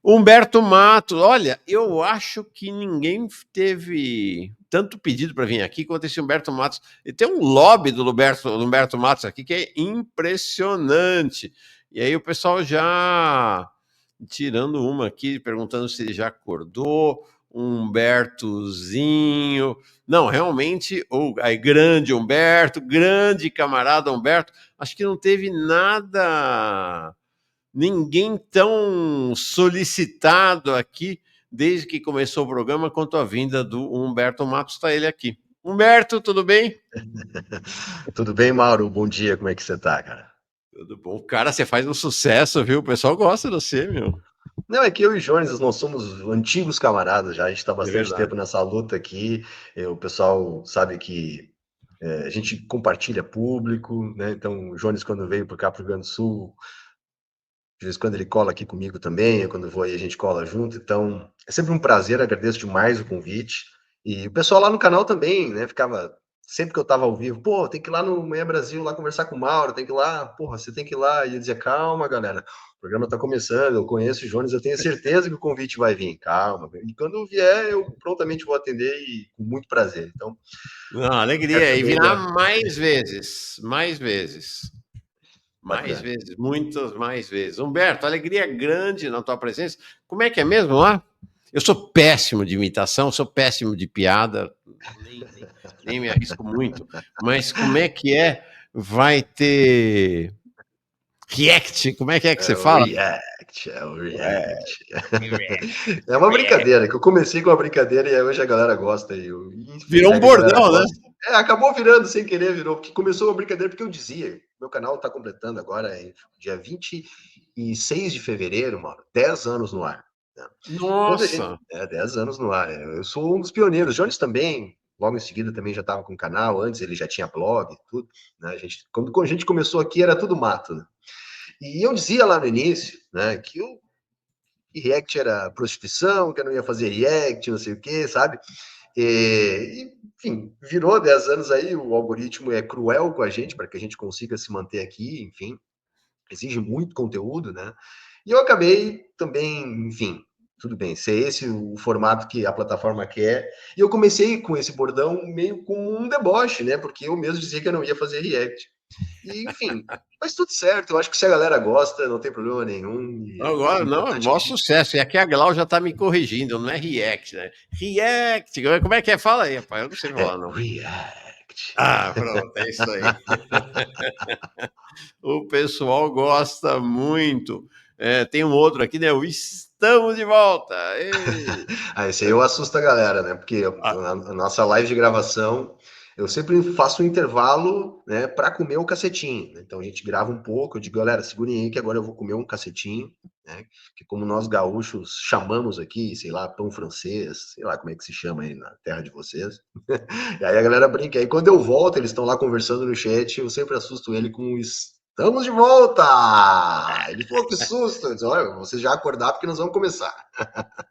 Humberto Matos, olha, eu acho que ninguém teve tanto pedido para vir aqui quanto esse Humberto Matos. E tem um lobby do Humberto Matos aqui que é impressionante. E aí o pessoal já tirando uma aqui, perguntando se ele já acordou, Humbertozinho. Não, realmente, aí, grande Humberto, grande camarada Humberto. Acho que não teve nada, ninguém tão solicitado aqui desde que começou o programa quanto a vinda do Humberto Matos. Está ele aqui. Humberto, tudo bem? Tudo bem, Mauro? Bom dia, como é que você tá, cara? Tudo bom. Cara, você faz um sucesso, viu? O pessoal gosta de você, meu. Não, é que eu e o Jones, nós somos antigos camaradas já, a gente está há É bastante verdade. tempo nessa luta aqui, o pessoal sabe que a gente compartilha público, né? Então, o Jones, quando veio para cá, para o Rio Grande do Sul, de vez em quando ele cola aqui comigo também, eu, quando vou aí a gente cola junto, então é sempre um prazer, agradeço demais o convite. E o pessoal lá no canal também, né, ficava, sempre que eu tava ao vivo, pô, tem que ir lá no Manhã Brasil, lá conversar com o Mauro, tem que ir lá, porra, você tem que ir lá. E eu dizia, calma, galera, o programa tá começando, eu conheço o Jones, eu tenho certeza que o convite vai vir, calma. E quando vier, eu prontamente vou atender e com muito prazer. Então, Não, quero alegria. E também virá dar mais vezes, mais vezes. Mais bacana. vezes, muitas mais vezes. Humberto, alegria grande na tua presença. Como é que é mesmo lá? Eu sou péssimo de imitação, sou péssimo de piada, nem me arrisco muito. Mas como é que é? Vai ter react? Como é que É você o fala? React, é o É, React. react, É uma react. brincadeira, que eu comecei com uma brincadeira e hoje a galera gosta, e Virou um feedback a galera bordão, né? gosta. Acabou virando sem querer, virou, porque começou uma brincadeira porque eu dizia, meu canal está completando agora, dia 26 de fevereiro, mano, 10 anos no ar. Né? Quando a gente, Nossa! 10 anos no ar, eu sou um dos pioneiros, Jones também, logo em seguida também já estava com o canal, antes ele já tinha blog e tudo, né? Quando a gente começou aqui era tudo mato, né? E eu dizia lá no início, né, que React era prostituição, que eu não ia fazer React, não sei o quê, sabe? Enfim, virou 10 anos aí, o algoritmo é cruel com a gente para que a gente consiga se manter aqui, enfim, exige muito conteúdo, né? E eu acabei também, enfim, tudo bem, se é esse o formato que a plataforma quer. E eu comecei com esse bordão meio com um deboche, né? Porque eu mesmo dizia que eu não ia fazer React. E, enfim, mas tudo certo. Eu acho que se a galera gosta, não tem problema nenhum. E Agora, o não, é importante é maior que a gente. sucesso. E aqui a Glau já tá me corrigindo, não é react, né? React. Como é que é? Fala aí, rapaz. Eu não sei falar, não. React. Ah, pronto, é isso aí. O pessoal gosta muito. É, tem um outro aqui, né? O Estamos de volta. Ei. Esse aí eu assusto a galera, né? Porque Ah, a nossa live de gravação, eu sempre faço um intervalo, né, para comer o cacetinho. Então a gente grava um pouco, eu digo, galera, segurem aí que agora eu vou comer um cacetinho, né? Que como nós gaúchos chamamos aqui, sei lá, pão francês, sei lá como é que se chama aí na terra de vocês. E aí a galera brinca. Aí quando eu volto, eles estão lá conversando no chat, eu sempre assusto ele com Estamos de volta! Ele falou que susto. Eu disse, olha, vocês já acordaram porque nós vamos começar.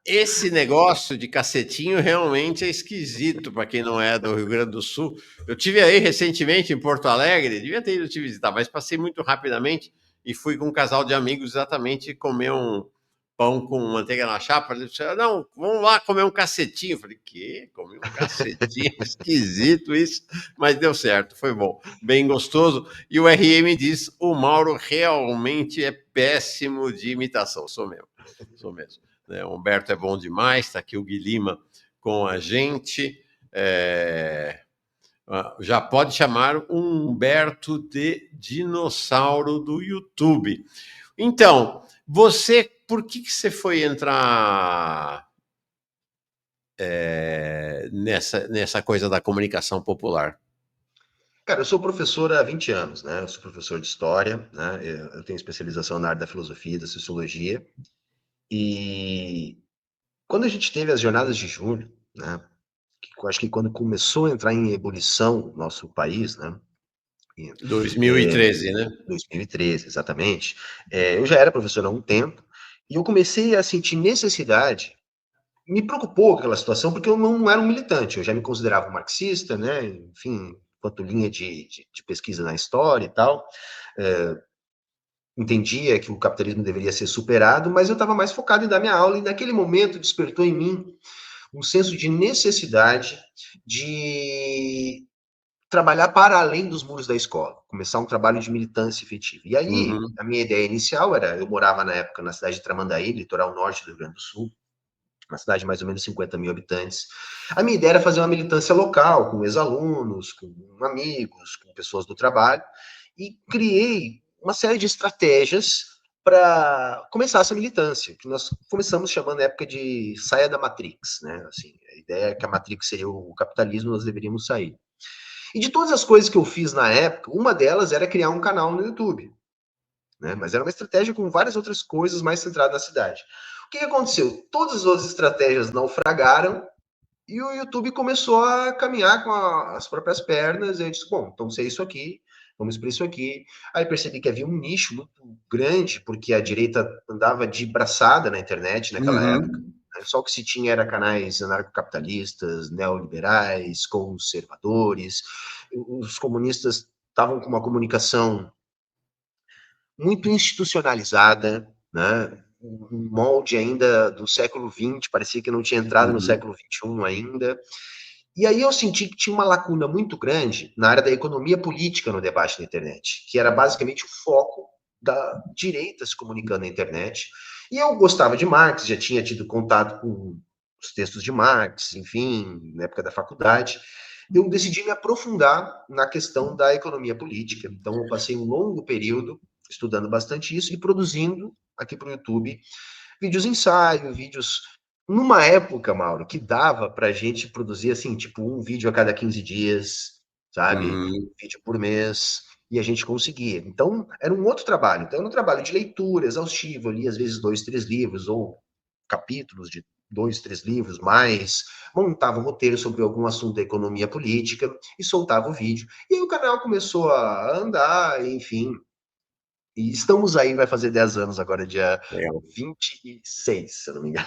esse negócio de cacetinho realmente é esquisito para quem não é do Rio Grande do Sul. Eu tive aí recentemente em Porto Alegre, devia ter ido te visitar, mas passei muito rapidamente e fui com um casal de amigos exatamente comer um pão com manteiga na chapa. Eles disseram, não, vamos lá comer um cacetinho. Eu falei, que? Comer um cacetinho? Esquisito isso, mas deu certo, foi bom, bem gostoso. E o RM diz, o Mauro realmente é péssimo de imitação, sou mesmo, sou mesmo. Né? O Humberto é bom demais, está aqui o Guilherme com a gente. Já pode chamar o Humberto de dinossauro do YouTube. Então, por que você foi entrar nessa coisa da comunicação popular? Cara, eu sou professor há 20 anos, né? Eu sou professor de história, né? Eu tenho especialização na área da filosofia e da sociologia. E quando a gente teve as jornadas de julho, né? Que eu acho que quando começou a entrar em ebulição o nosso país, né? Em 2013, né? 2013, exatamente. Eu já era professor há um tempo e eu comecei a sentir necessidade. Me preocupou aquela situação porque eu não era um militante, eu já me considerava um marxista, né? Enfim, quanto linha de pesquisa na história e tal. entendia que o capitalismo deveria ser superado, mas eu estava mais focado em dar minha aula, e naquele momento despertou em mim um senso de necessidade de trabalhar para além dos muros da escola, começar um trabalho de militância efetiva. E aí, Uhum. a minha ideia inicial era, eu morava na época na cidade de Tramandaí, litoral norte do Rio Grande do Sul, uma cidade de mais ou menos 50 mil habitantes. A minha ideia era fazer uma militância local, com ex-alunos, com amigos, com pessoas do trabalho, e criei uma série de estratégias para começar essa militância, que nós começamos chamando na época de saia da Matrix, né? Assim, a ideia é que a Matrix seria o capitalismo, nós deveríamos sair. E de todas as coisas que eu fiz na época, uma delas era criar um canal no YouTube, né? Mas era uma estratégia com várias outras coisas mais centrada na cidade. O que aconteceu? Todas as outras estratégias naufragaram e o YouTube começou a caminhar com as próprias pernas. E eu disse, bom, então se é isso aqui, vamos para isso aqui. Aí percebi que havia um nicho muito grande, porque a direita andava de braçada na internet naquela época. Uhum. Só o que se tinha era canais anarcocapitalistas, neoliberais, conservadores. Os comunistas estavam com uma comunicação muito institucionalizada, né? Um molde ainda do século XX, parecia que não tinha entrado no Uhum. século XXI ainda. E aí eu senti que tinha uma lacuna muito grande na área da economia política no debate na internet, que era basicamente o foco da direita se comunicando na internet. E eu gostava de Marx, já tinha tido contato com os textos de Marx, enfim, na época da faculdade. Eu decidi me aprofundar na questão da economia política. Então, eu passei um longo período estudando bastante isso e produzindo aqui para o YouTube vídeos ensaio, vídeos. Numa época, Mauro, que dava para a gente produzir assim, tipo, um vídeo a cada 15 dias, sabe? Uhum. Um vídeo por mês, e a gente conseguia. Então, era um outro trabalho. Então, era um trabalho de leitura exaustivo, ali, às vezes, 2, 3 livros, ou capítulos de 2, 3 livros, mais montava um roteiro sobre algum assunto da economia política e soltava o vídeo. E aí o canal começou a andar, enfim, e estamos aí, vai fazer 10 anos agora, dia Legal. 26, se eu não me engano.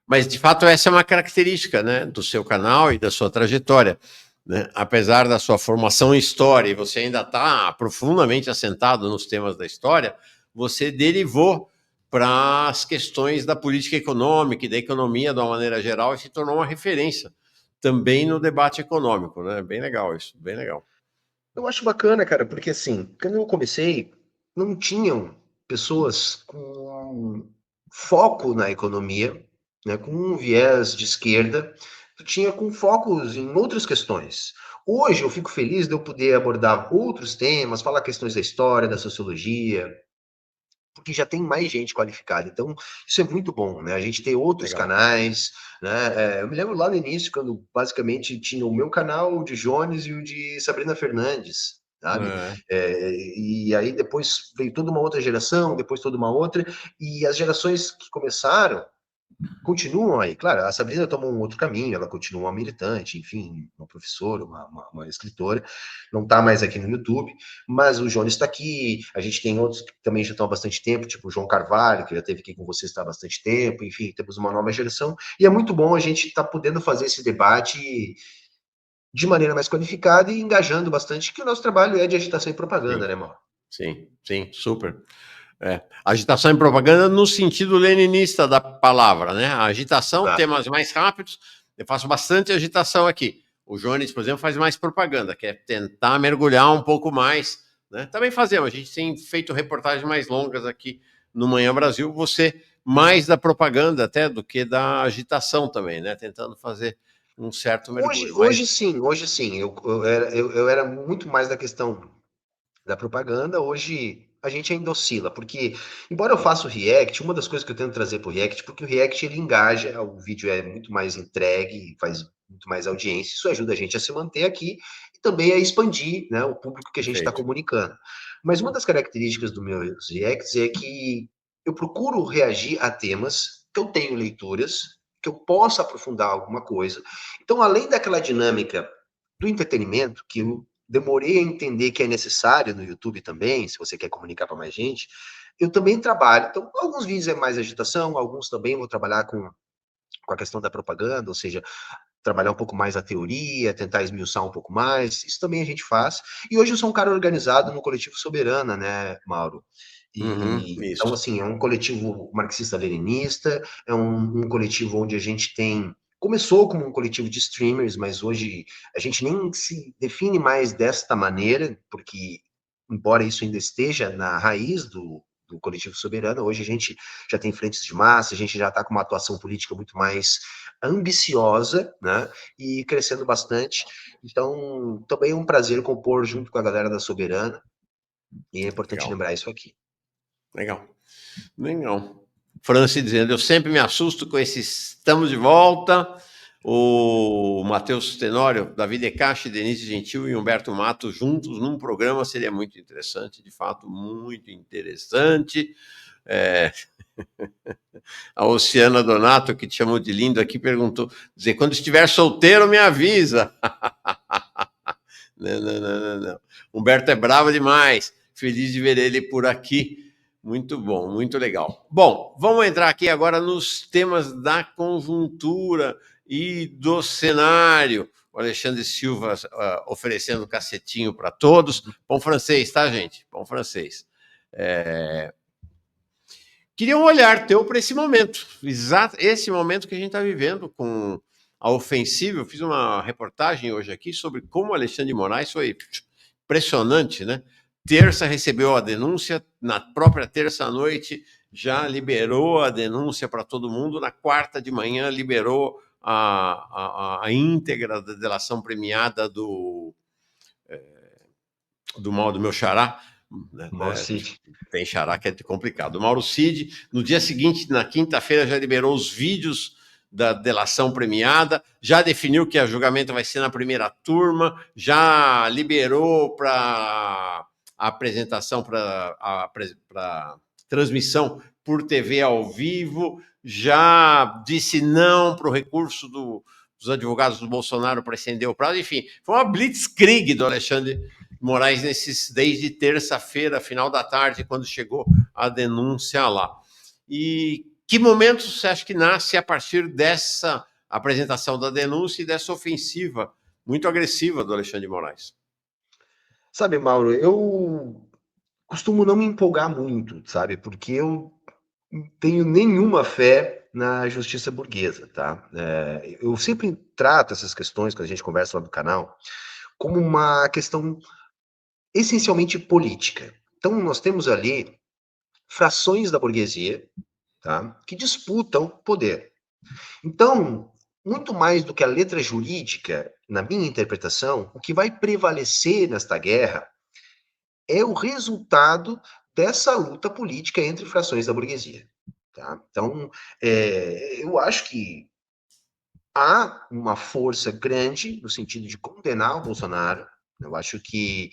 Mas, de fato, essa é uma característica, né, do seu canal e da sua trajetória. Né? Apesar da sua formação em história e você ainda está profundamente assentado nos temas da história, você derivou para as questões da política econômica e da economia de uma maneira geral e se tornou uma referência também no debate econômico. Né? Bem legal isso, bem legal. Eu acho bacana, cara, porque assim, quando eu comecei, não tinham pessoas com foco na economia, né, com um viés de esquerda, tu tinha com focos em outras questões. Hoje eu fico feliz de eu poder abordar outros temas, falar questões da história, da sociologia, porque já tem mais gente qualificada. Então, isso é muito bom, né? A gente ter outros Legal. canais, né? Eu me lembro lá no início, quando basicamente tinha o meu canal, o de Jones e o de Sabrina Fernandes, sabe? É, E aí depois veio toda uma outra geração, depois toda uma outra, e as gerações que começaram continuam aí. Claro, a Sabrina tomou um outro caminho, ela continua uma militante, enfim, uma professora, uma escritora, não está mais aqui no YouTube, mas o Jones está aqui, a gente tem outros que também já estão há bastante tempo, tipo o João Carvalho, que já esteve aqui com vocês há bastante tempo, enfim, temos uma nova geração, e é muito bom a gente estar podendo fazer esse debate de maneira mais qualificada e engajando bastante, que o nosso trabalho é de agitação e propaganda, sim, né, Mauro? sim, sim, super. É. Agitação e propaganda no sentido leninista da palavra, né? A agitação, Tá. temas mais rápidos. Eu faço bastante agitação aqui. O Jones, por exemplo, faz mais propaganda, que é tentar mergulhar um pouco mais. Né? Também fazemos, a gente tem feito reportagens mais longas aqui no Manhã Brasil. Você mais da propaganda até do que da agitação também, né? Tentando fazer um certo Hoje, mergulho. hoje Mas sim, hoje sim. Eu era muito mais da questão da propaganda. Hoje a gente ainda oscila, porque, embora eu faça o React, uma das coisas que eu tento trazer para o React, porque o React ele engaja, o vídeo é muito mais entregue, faz muito mais audiência, isso ajuda a gente a se manter aqui e também a expandir, né, o público que a gente está perfeito. comunicando. Mas uma das características dos meus Reacts é que eu procuro reagir a temas que eu tenho leituras, que eu possa aprofundar alguma coisa. Então, além daquela dinâmica do entretenimento, que eu demorei a entender que é necessário no YouTube também, se você quer comunicar para mais gente, eu também trabalho. Então, alguns vídeos é mais agitação, alguns também vou trabalhar com a questão da propaganda, ou seja, trabalhar um pouco mais a teoria, tentar esmiuçar um pouco mais, isso também a gente faz. E hoje eu sou um cara organizado no Coletivo Soberana, né, Mauro? Então, isso. assim, é um coletivo marxista-leninista, é um coletivo onde a gente tem. Começou como um coletivo de streamers, mas hoje a gente nem se define mais desta maneira, porque, embora isso ainda esteja na raiz do coletivo soberano, hoje a gente já tem frentes de massa, a gente já está com uma atuação política muito mais ambiciosa, né, e crescendo bastante. Então, também é um prazer compor junto com a galera da Soberana, e é importante Legal, lembrar isso aqui. legal, legal. Franci dizendo, eu sempre me assusto com esses estamos de volta. O Matheus Tenório, Davi Decache, Denise Gentil e Humberto Mato juntos num programa seria muito interessante, de fato, muito interessante. É, a Oceana Donato, que te chamou de lindo aqui, perguntou, dizer, quando estiver solteiro, me avisa. Não, não, não, não, não. Humberto é bravo demais. Feliz de ver ele por aqui. Muito bom, muito legal. Bom, vamos entrar aqui agora nos temas da conjuntura e do cenário. O Alexandre Silva oferecendo cacetinho para todos. Pão francês, tá, gente? Pão francês. Queria um olhar teu para esse momento, exato esse momento que a gente está vivendo com a ofensiva. Eu fiz uma reportagem hoje aqui sobre como Alexandre de Moraes foi impressionante, né? Terça recebeu a denúncia, na própria terça à noite já liberou a denúncia para todo mundo, na quarta de manhã liberou a íntegra da delação premiada do mal do meu xará, Mauro Cid. tem xará que é complicado. O Mauro Cid, no dia seguinte, na quinta-feira, já liberou os vídeos da delação premiada, já definiu que o julgamento vai ser na primeira turma, já liberou para apresentação, para transmissão por TV ao vivo, já disse não para o recurso dos advogados do Bolsonaro para estender o prazo. Enfim, foi uma blitzkrieg do Alexandre Moraes desde terça-feira, final da tarde, quando chegou a denúncia lá. E que momento você acha que nasce a partir dessa apresentação da denúncia e dessa ofensiva muito agressiva do Alexandre de Moraes? Sabe, Mauro, eu costumo não me empolgar muito, sabe? Porque eu não tenho nenhuma fé na justiça burguesa, tá? Eu sempre trato essas questões, quando a gente conversa lá no canal, como uma questão essencialmente política. Então, nós temos ali frações da burguesia, tá? Que disputam poder. Então, muito mais do que a letra jurídica, na minha interpretação, o que vai prevalecer nesta guerra é o resultado dessa luta política entre frações da burguesia. Tá? Então, eu acho que há uma força grande no sentido de condenar o Bolsonaro. Eu acho que,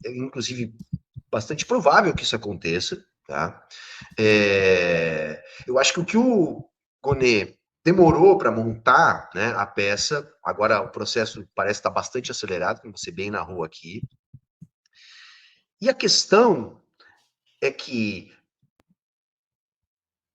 inclusive, bastante provável que isso aconteça. Tá? Eu acho que o que o Gonê demorou para montar, né, a peça, agora o processo parece estar bastante acelerado, como você bem narrou aqui. E a questão é que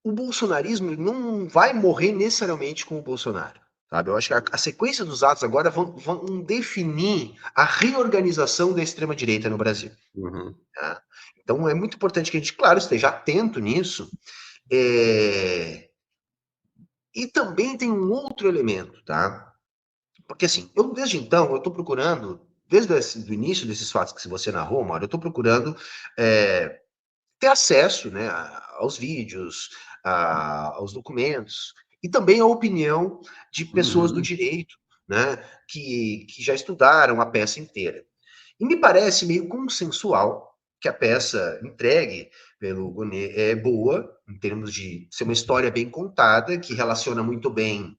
o bolsonarismo não vai morrer necessariamente com o Bolsonaro. Sabe? Eu acho que a sequência dos atos agora vão definir a reorganização da extrema-direita no Brasil. Uhum. Tá? Então é muito importante que a gente, claro, esteja atento nisso. E também tem um outro elemento, tá? Porque assim, desde então, eu estou procurando, desde o início desses fatos que você narrou, Mauro, eu estou procurando ter acesso, né, aos vídeos, aos documentos, e também a opinião de pessoas do direito, né, que já estudaram a peça inteira. E me parece meio consensual que a peça entregue pelo Gonê é boa, em termos de ser uma história bem contada, que relaciona muito bem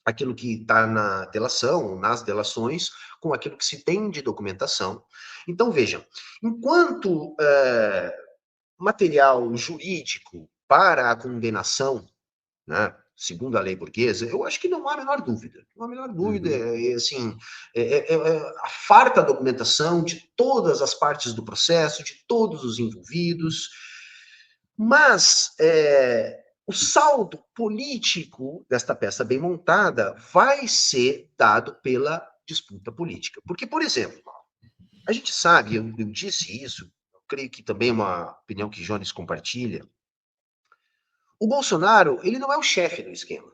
aquilo que está na delação, nas delações, com aquilo que se tem de documentação. Então, vejam, enquanto material jurídico para a condenação, né, segundo a lei burguesa, eu acho que não há a menor dúvida. Não há a menor dúvida, assim, a farta documentação de todas as partes do processo, de todos os envolvidos, mas o saldo político desta peça bem montada vai ser dado pela disputa política. Porque, por exemplo, a gente sabe, eu disse isso creio que também é uma opinião que Jones compartilha, o Bolsonaro, ele não é o chefe do esquema.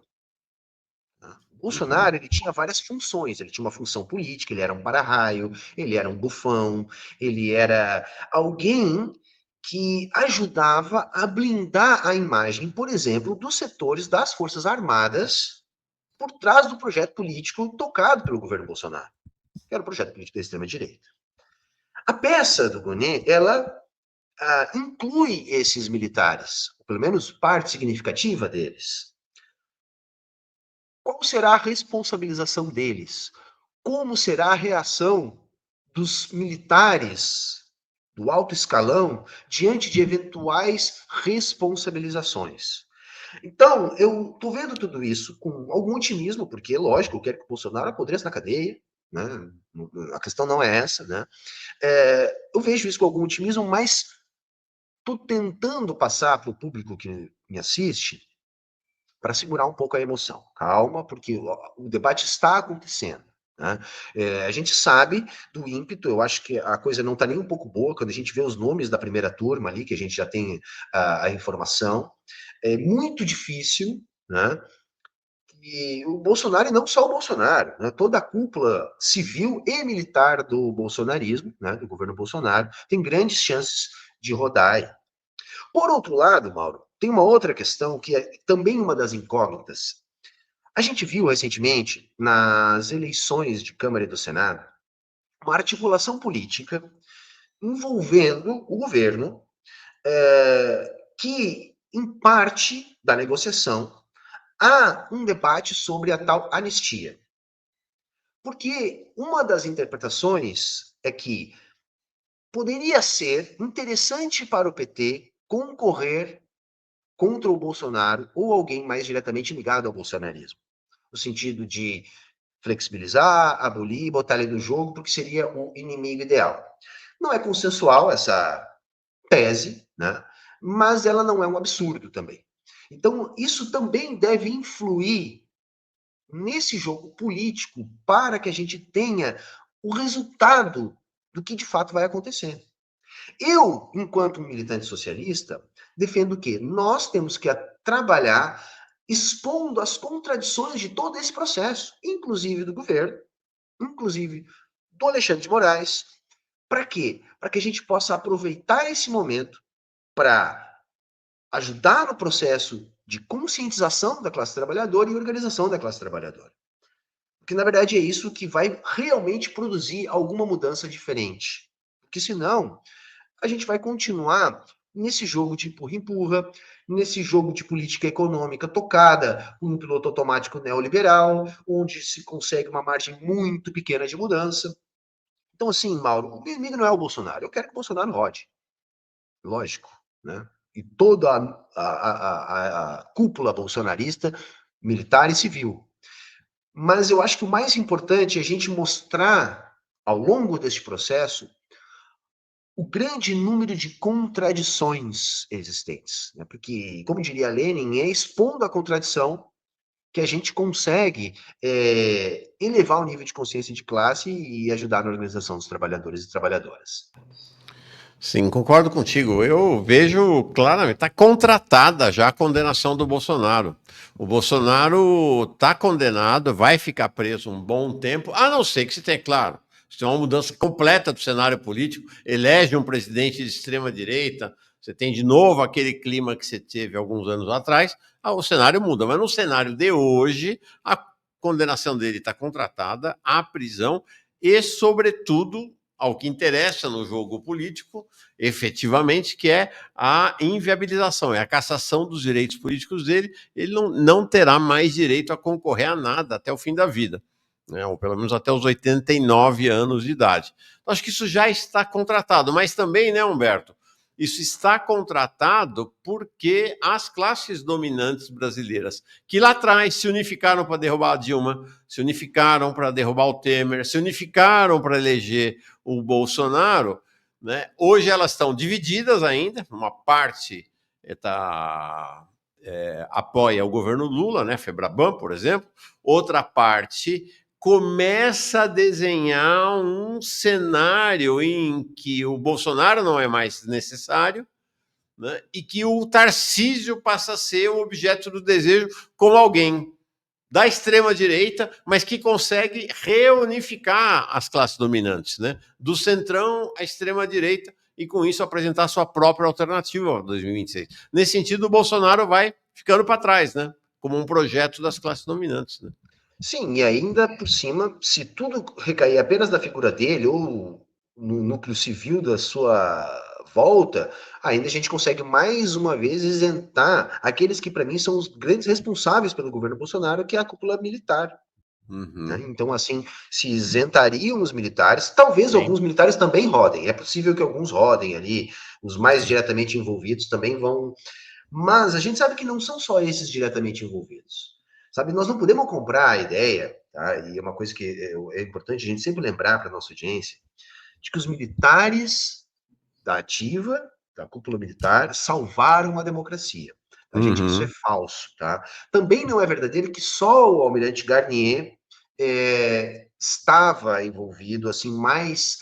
O Bolsonaro, ele tinha várias funções, ele tinha uma função política, ele era um para-raio, ele era um bufão, ele era alguém que ajudava a blindar a imagem, por exemplo, dos setores das Forças Armadas por trás do projeto político tocado pelo governo Bolsonaro, que era o projeto político da extrema-direita. A peça do Gonê, ela inclui esses militares, ou pelo menos parte significativa deles. Qual será a responsabilização deles? Como será a reação dos militares do alto escalão diante de eventuais responsabilizações? Então, eu estou vendo tudo isso com algum otimismo, porque, lógico, eu quero que o Bolsonaro apodreça na cadeia, né? A questão não é essa, né? Eu vejo isso com algum otimismo, mas estou tentando passar para o público que me assiste para segurar um pouco a emoção. Calma, porque o debate está acontecendo. Né? A gente sabe do ímpeto, eu acho que a coisa não está nem um pouco boa, quando a gente vê os nomes da primeira turma ali, que a gente já tem a informação. É muito difícil, né? E o Bolsonaro, e não só o Bolsonaro, né? Toda a cúpula civil e militar do bolsonarismo, né? Do governo Bolsonaro, tem grandes chances de rodar. Por outro lado, Mauro, tem uma outra questão que é também uma das incógnitas. A gente viu recentemente, nas eleições de Câmara e do Senado, uma articulação política envolvendo o governo, que, em parte da negociação, há um debate sobre a tal anistia. Porque uma das interpretações é que poderia ser interessante para o PT concorrer contra o Bolsonaro ou alguém mais diretamente ligado ao bolsonarismo, no sentido de flexibilizar, abolir, botar ele no jogo, porque seria o inimigo ideal. Não é consensual essa tese, né? Mas ela não é um absurdo também. Então, isso também deve influir nesse jogo político para que a gente tenha o resultado do que de fato vai acontecer. Eu, enquanto militante socialista, defendo que nós temos que trabalhar expondo as contradições de todo esse processo, inclusive do governo, inclusive do Alexandre de Moraes. Para quê? Para que a gente possa aproveitar esse momento para ajudar no processo de conscientização da classe trabalhadora e organização da classe trabalhadora. Porque, na verdade, é isso que vai realmente produzir alguma mudança diferente. Porque, senão, a gente vai continuar nesse jogo de empurra-empurra, nesse jogo de política econômica tocada com um piloto automático neoliberal, onde se consegue uma margem muito pequena de mudança. Então, assim, Mauro, o meu inimigo não é o Bolsonaro. Eu quero que o Bolsonaro rode. Lógico, né? E toda a cúpula bolsonarista, militar e civil. Mas eu acho que o mais importante é a gente mostrar, ao longo deste processo, o grande número de contradições existentes. Né? Porque, como diria Lenin, é expondo a contradição que a gente consegue elevar o nível de consciência de classe e ajudar na organização dos trabalhadores e trabalhadoras. Sim, concordo contigo. Eu vejo claramente, está contratada já a condenação do Bolsonaro. O Bolsonaro está condenado, vai ficar preso um bom tempo, a não ser que se tenha, claro, se tem uma mudança completa do cenário político, elege um presidente de extrema-direita, você tem de novo aquele clima que você teve alguns anos atrás, o cenário muda. Mas no cenário de hoje, a condenação dele está contratada à prisão e, sobretudo, ao que interessa no jogo político, efetivamente, que é a inviabilização, é a cassação dos direitos políticos dele. Ele não terá mais direito a concorrer a nada até o fim da vida, né? Ou pelo menos até os 89 anos de idade. Então, acho que isso já está contratado, mas também, né, Humberto? Isso está contratado porque as classes dominantes brasileiras, que lá atrás se unificaram para derrubar a Dilma, se unificaram para derrubar o Temer, se unificaram para eleger o Bolsonaro, né? Hoje elas estão divididas ainda, uma parte apoia o governo Lula, né? Febraban, por exemplo, outra parte começa a desenhar um cenário em que o Bolsonaro não é mais necessário, né, e que o Tarcísio passa a ser o objeto do desejo como alguém da extrema-direita, mas que consegue reunificar as classes dominantes, né? Do centrão à extrema-direita, e com isso apresentar sua própria alternativa em 2026. Nesse sentido, o Bolsonaro vai ficando para trás, né? Como um projeto das classes dominantes. Né? Sim, e ainda por cima, se tudo recair apenas na figura dele ou no núcleo civil da sua volta, ainda a gente consegue mais uma vez isentar aqueles que para mim são os grandes responsáveis pelo governo Bolsonaro, que é a cúpula militar. Né? Então, assim, se isentariam os militares, talvez Sim. alguns militares também rodem, é possível que alguns rodem ali, os mais diretamente envolvidos também vão, mas a gente sabe que não são só esses diretamente envolvidos. Sabe, nós não podemos comprar a ideia, tá? E é uma coisa que é importante a gente sempre lembrar para a nossa audiência, de que os militares da ativa, da cúpula militar, salvaram a democracia. Tá, gente, isso é falso, tá? Também não é verdadeiro que só o almirante Garnier estava envolvido assim mais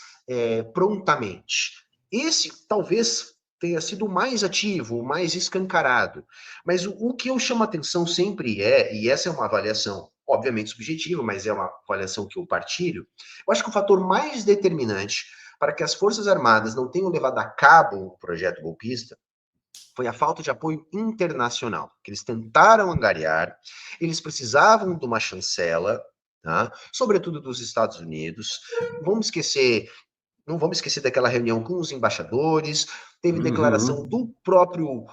prontamente. Esse talvez tenha sido o mais ativo, o mais escancarado. Mas o que eu chamo a atenção sempre e essa é uma avaliação obviamente subjetiva, mas é uma avaliação que eu partilho, eu acho que o fator mais determinante para que as Forças Armadas não tenham levado a cabo o projeto golpista foi a falta de apoio internacional, que eles tentaram angariar, eles precisavam de uma chancela, tá? Sobretudo dos Estados Unidos. Vamos esquecer, não vamos esquecer daquela reunião com os embaixadores, teve declaração do próprio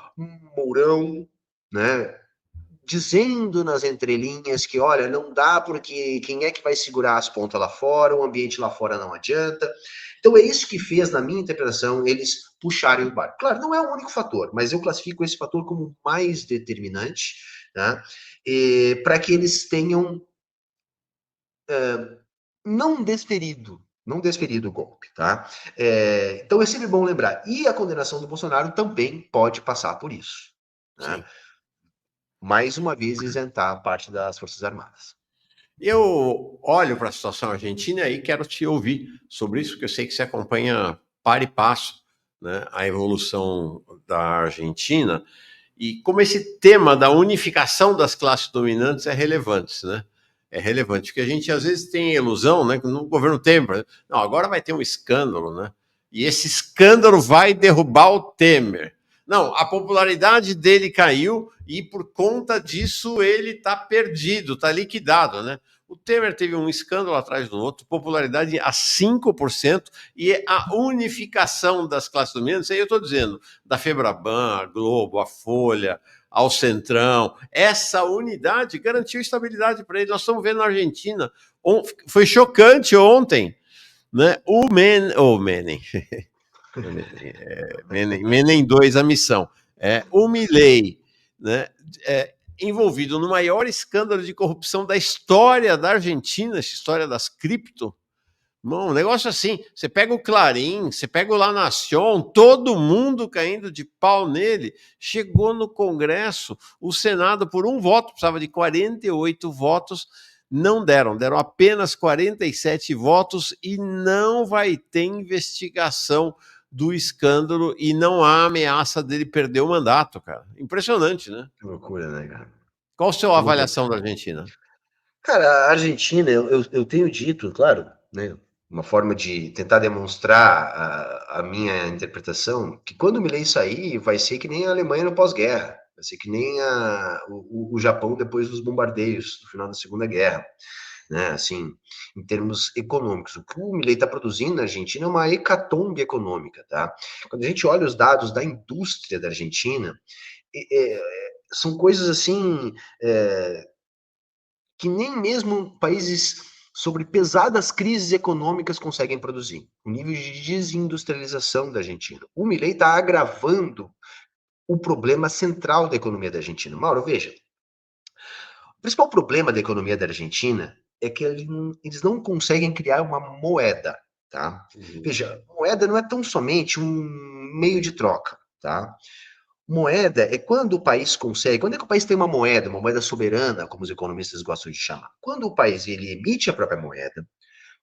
Mourão, né? Dizendo nas entrelinhas que, olha, não dá porque quem é que vai segurar as pontas lá fora, o ambiente lá fora não adianta. Então é isso que fez, na minha interpretação, eles puxarem o barco. Claro, não é o único fator, mas eu classifico esse fator como mais determinante, né? Para que eles tenham não desferido o golpe, tá? Então é sempre bom lembrar. E a condenação do Bolsonaro também pode passar por isso, né? Sim. Mais uma vez isentar a parte das Forças Armadas. Eu olho para a situação argentina e quero te ouvir sobre isso, porque eu sei que você acompanha par e passo, né, a evolução da Argentina e como esse tema da unificação das classes dominantes é relevante, né? É relevante, porque a gente às vezes tem a ilusão, né, que no governo Temer, não, agora vai ter um escândalo, né? E esse escândalo vai derrubar o Temer. Não, a popularidade dele caiu e por conta disso ele está perdido, está liquidado, né? O Temer teve um escândalo atrás do outro, popularidade a 5% e a unificação das classes dominantes, aí eu estou dizendo, da Febraban, a Globo, a Folha, ao Centrão, essa unidade garantiu estabilidade para ele. Nós estamos vendo na Argentina, foi chocante ontem, né? Menem 2, a missão. O Milley, né, envolvido no maior escândalo de corrupção da história da Argentina, essa história das cripto. Um negócio assim, você pega o Clarim, você pega o La Nación, todo mundo caindo de pau nele. Chegou no Congresso, o Senado, por um voto, precisava de 48 votos, não deram apenas 47 votos e não vai ter investigação do escândalo e não há ameaça dele perder o mandato, cara. Impressionante, né? Que loucura, né, cara? Qual a sua avaliação da Argentina? Cara, a Argentina, eu tenho dito, claro, né, uma forma de tentar demonstrar a minha interpretação, que quando o Milei sair, vai ser que nem a Alemanha no pós-guerra, vai ser que nem o Japão depois dos bombardeios, no final da Segunda Guerra, né, assim, em termos econômicos. O que o Milei está produzindo na Argentina é uma hecatombe econômica, tá? Quando a gente olha os dados da indústria da Argentina, são coisas assim, que nem mesmo países sobre pesadas crises econômicas conseguem produzir. O nível de desindustrialização da Argentina. O Milei está agravando o problema central da economia da Argentina. Mauro, veja, o principal problema da economia da Argentina é que eles não conseguem criar uma moeda, tá? Veja, moeda não é tão somente um meio de troca, tá? Moeda é quando o país consegue, quando é que o país tem uma moeda soberana, como os economistas gostam de chamar. Quando o país ele emite a própria moeda,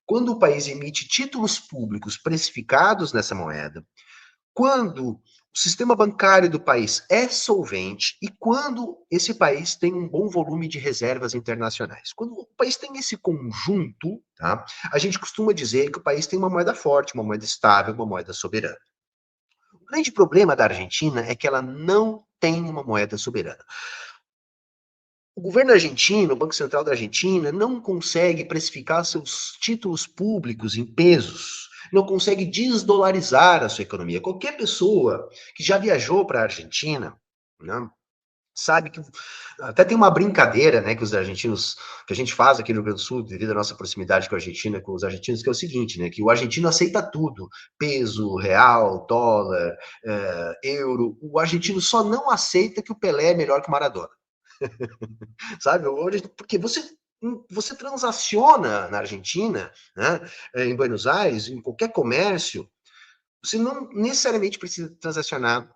quando o país emite títulos públicos precificados nessa moeda, quando o sistema bancário do país é solvente e quando esse país tem um bom volume de reservas internacionais. Quando o país tem esse conjunto, tá, a gente costuma dizer que o país tem uma moeda forte, uma moeda estável, uma moeda soberana. O grande problema da Argentina é que ela não tem uma moeda soberana. O governo argentino, o Banco Central da Argentina, não consegue precificar seus títulos públicos em pesos, não consegue desdolarizar a sua economia. Qualquer pessoa que já viajou para a Argentina, né, sabe que até tem uma brincadeira, né, que os argentinos, que a gente faz aqui no Rio Grande do Sul, devido à nossa proximidade com a Argentina, com os argentinos, que é o seguinte, né, que o argentino aceita tudo, peso, real, dólar, euro. O argentino só não aceita que o Pelé é melhor que o Maradona. Sabe? Hoje, porque você transaciona na Argentina, né, em Buenos Aires, em qualquer comércio, você não necessariamente precisa transacionar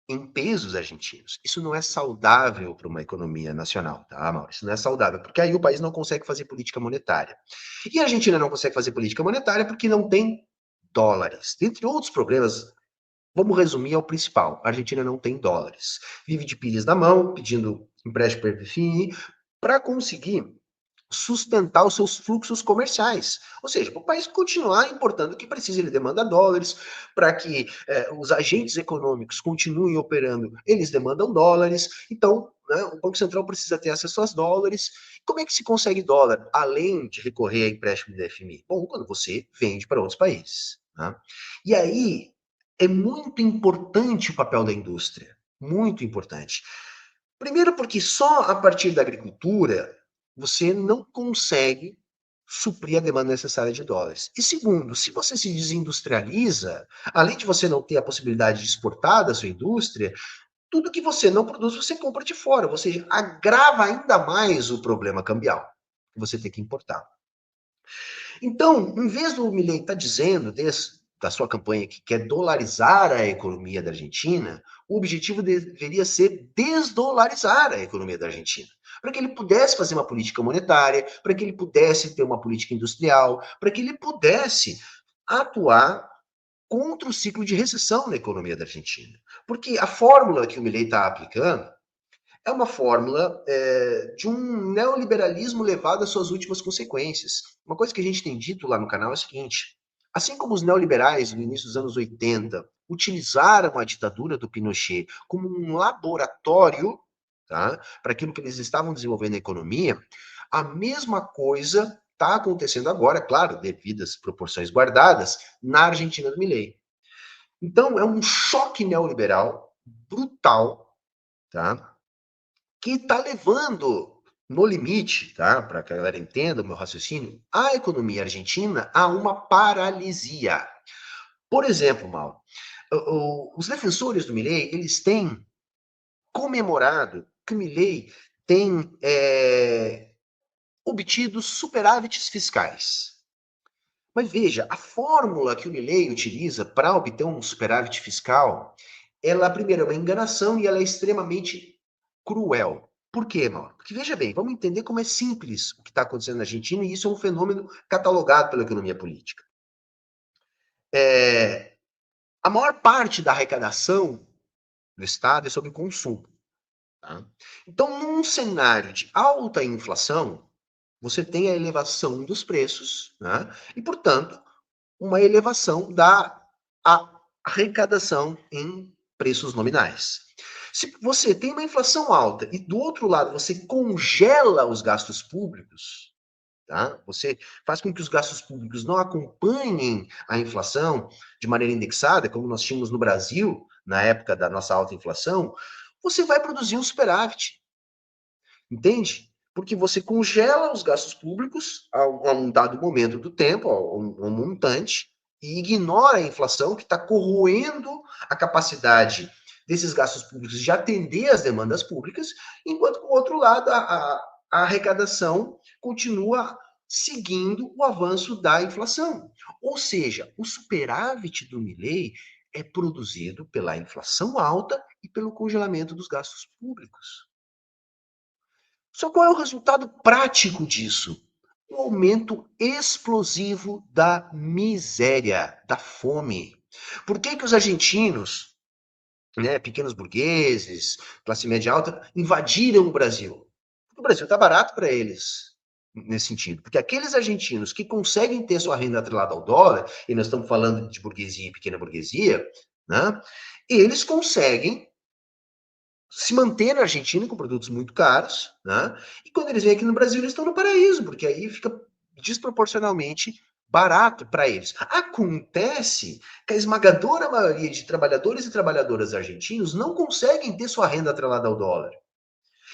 em pesos argentinos. Isso não é saudável para uma economia nacional, tá, Mauro? Isso não é saudável, porque aí o país não consegue fazer política monetária. E a Argentina não consegue fazer política monetária porque não tem dólares. Dentre outros problemas, vamos resumir ao principal. A Argentina não tem dólares. Vive de pilhas na mão, pedindo empréstimo para FMI, para conseguir sustentar os seus fluxos comerciais. Ou seja, para o país continuar importando o que precisa, ele demanda dólares, para que os agentes econômicos continuem operando, eles demandam dólares. Então, né, o Banco Central precisa ter acesso aos dólares. Como é que se consegue dólar, além de recorrer a empréstimo do FMI? Bom, quando você vende para outros países. Né? E aí, é muito importante o papel da indústria, muito importante. Primeiro, porque só a partir da agricultura você não consegue suprir a demanda necessária de dólares. E segundo, se você se desindustrializa, além de você não ter a possibilidade de exportar da sua indústria, tudo que você não produz, você compra de fora. Ou seja, agrava ainda mais o problema cambial que você tem que importar. Então, em vez do Milei estar dizendo da sua campanha que quer dolarizar a economia da Argentina, o objetivo deveria ser desdolarizar a economia da Argentina. Para que ele pudesse fazer uma política monetária, para que ele pudesse ter uma política industrial, para que ele pudesse atuar contra o ciclo de recessão na economia da Argentina. Porque a fórmula que o Milei está aplicando é uma fórmula de um neoliberalismo levado às suas últimas consequências. Uma coisa que a gente tem dito lá no canal é o seguinte: assim como os neoliberais no início dos anos 80 utilizaram a ditadura do Pinochet como um laboratório, tá, para aquilo que eles estavam desenvolvendo na economia, a mesma coisa está acontecendo agora, claro, devido às proporções guardadas, na Argentina do Milei. Então, é um choque neoliberal brutal, tá? Que está levando, no limite, tá? Para que a galera entenda o meu raciocínio, a economia argentina a uma paralisia. Por exemplo, Mal, os defensores do Milei, eles têm comemorado que o Milei tem obtido superávites fiscais. Mas veja, a fórmula que o Milei utiliza para obter um superávit fiscal, ela, primeiro, é uma enganação e ela é extremamente cruel. Por quê, Mauro? Porque veja bem, vamos entender como é simples o que está acontecendo na Argentina e isso é um fenômeno catalogado pela economia política. A maior parte da arrecadação do Estado é sobre consumo. Tá? Então, num cenário de alta inflação, você tem a elevação dos preços, né? E, portanto, uma elevação da arrecadação em preços nominais. Se você tem uma inflação alta e do outro lado você congela os gastos públicos, tá? Você faz com que os gastos públicos não acompanhem a inflação de maneira indexada, como nós tínhamos no Brasil na época da nossa alta inflação, você vai produzir um superávit. Entende? Porque você congela os gastos públicos a um dado momento do tempo, a um montante, e ignora a inflação que está corroendo a capacidade desses gastos públicos de atender às demandas públicas, enquanto, por outro lado, a arrecadação continua seguindo o avanço da inflação. Ou seja, o superávit do Milei é produzido pela inflação alta e pelo congelamento dos gastos públicos. Só qual é o resultado prático disso? O aumento explosivo da miséria, da fome. Por que que os argentinos, né, pequenos burgueses, classe média alta, invadiram o Brasil? Porque o Brasil está barato para eles, nesse sentido. Porque aqueles argentinos que conseguem ter sua renda atrelada ao dólar, e nós estamos falando de burguesia e pequena burguesia, né, eles conseguem se manter na Argentina com produtos muito caros, né? E quando eles vêm aqui no Brasil, eles estão no paraíso, porque aí fica desproporcionalmente barato para eles. Acontece que a esmagadora maioria de trabalhadores e trabalhadoras argentinos não conseguem ter sua renda atrelada ao dólar.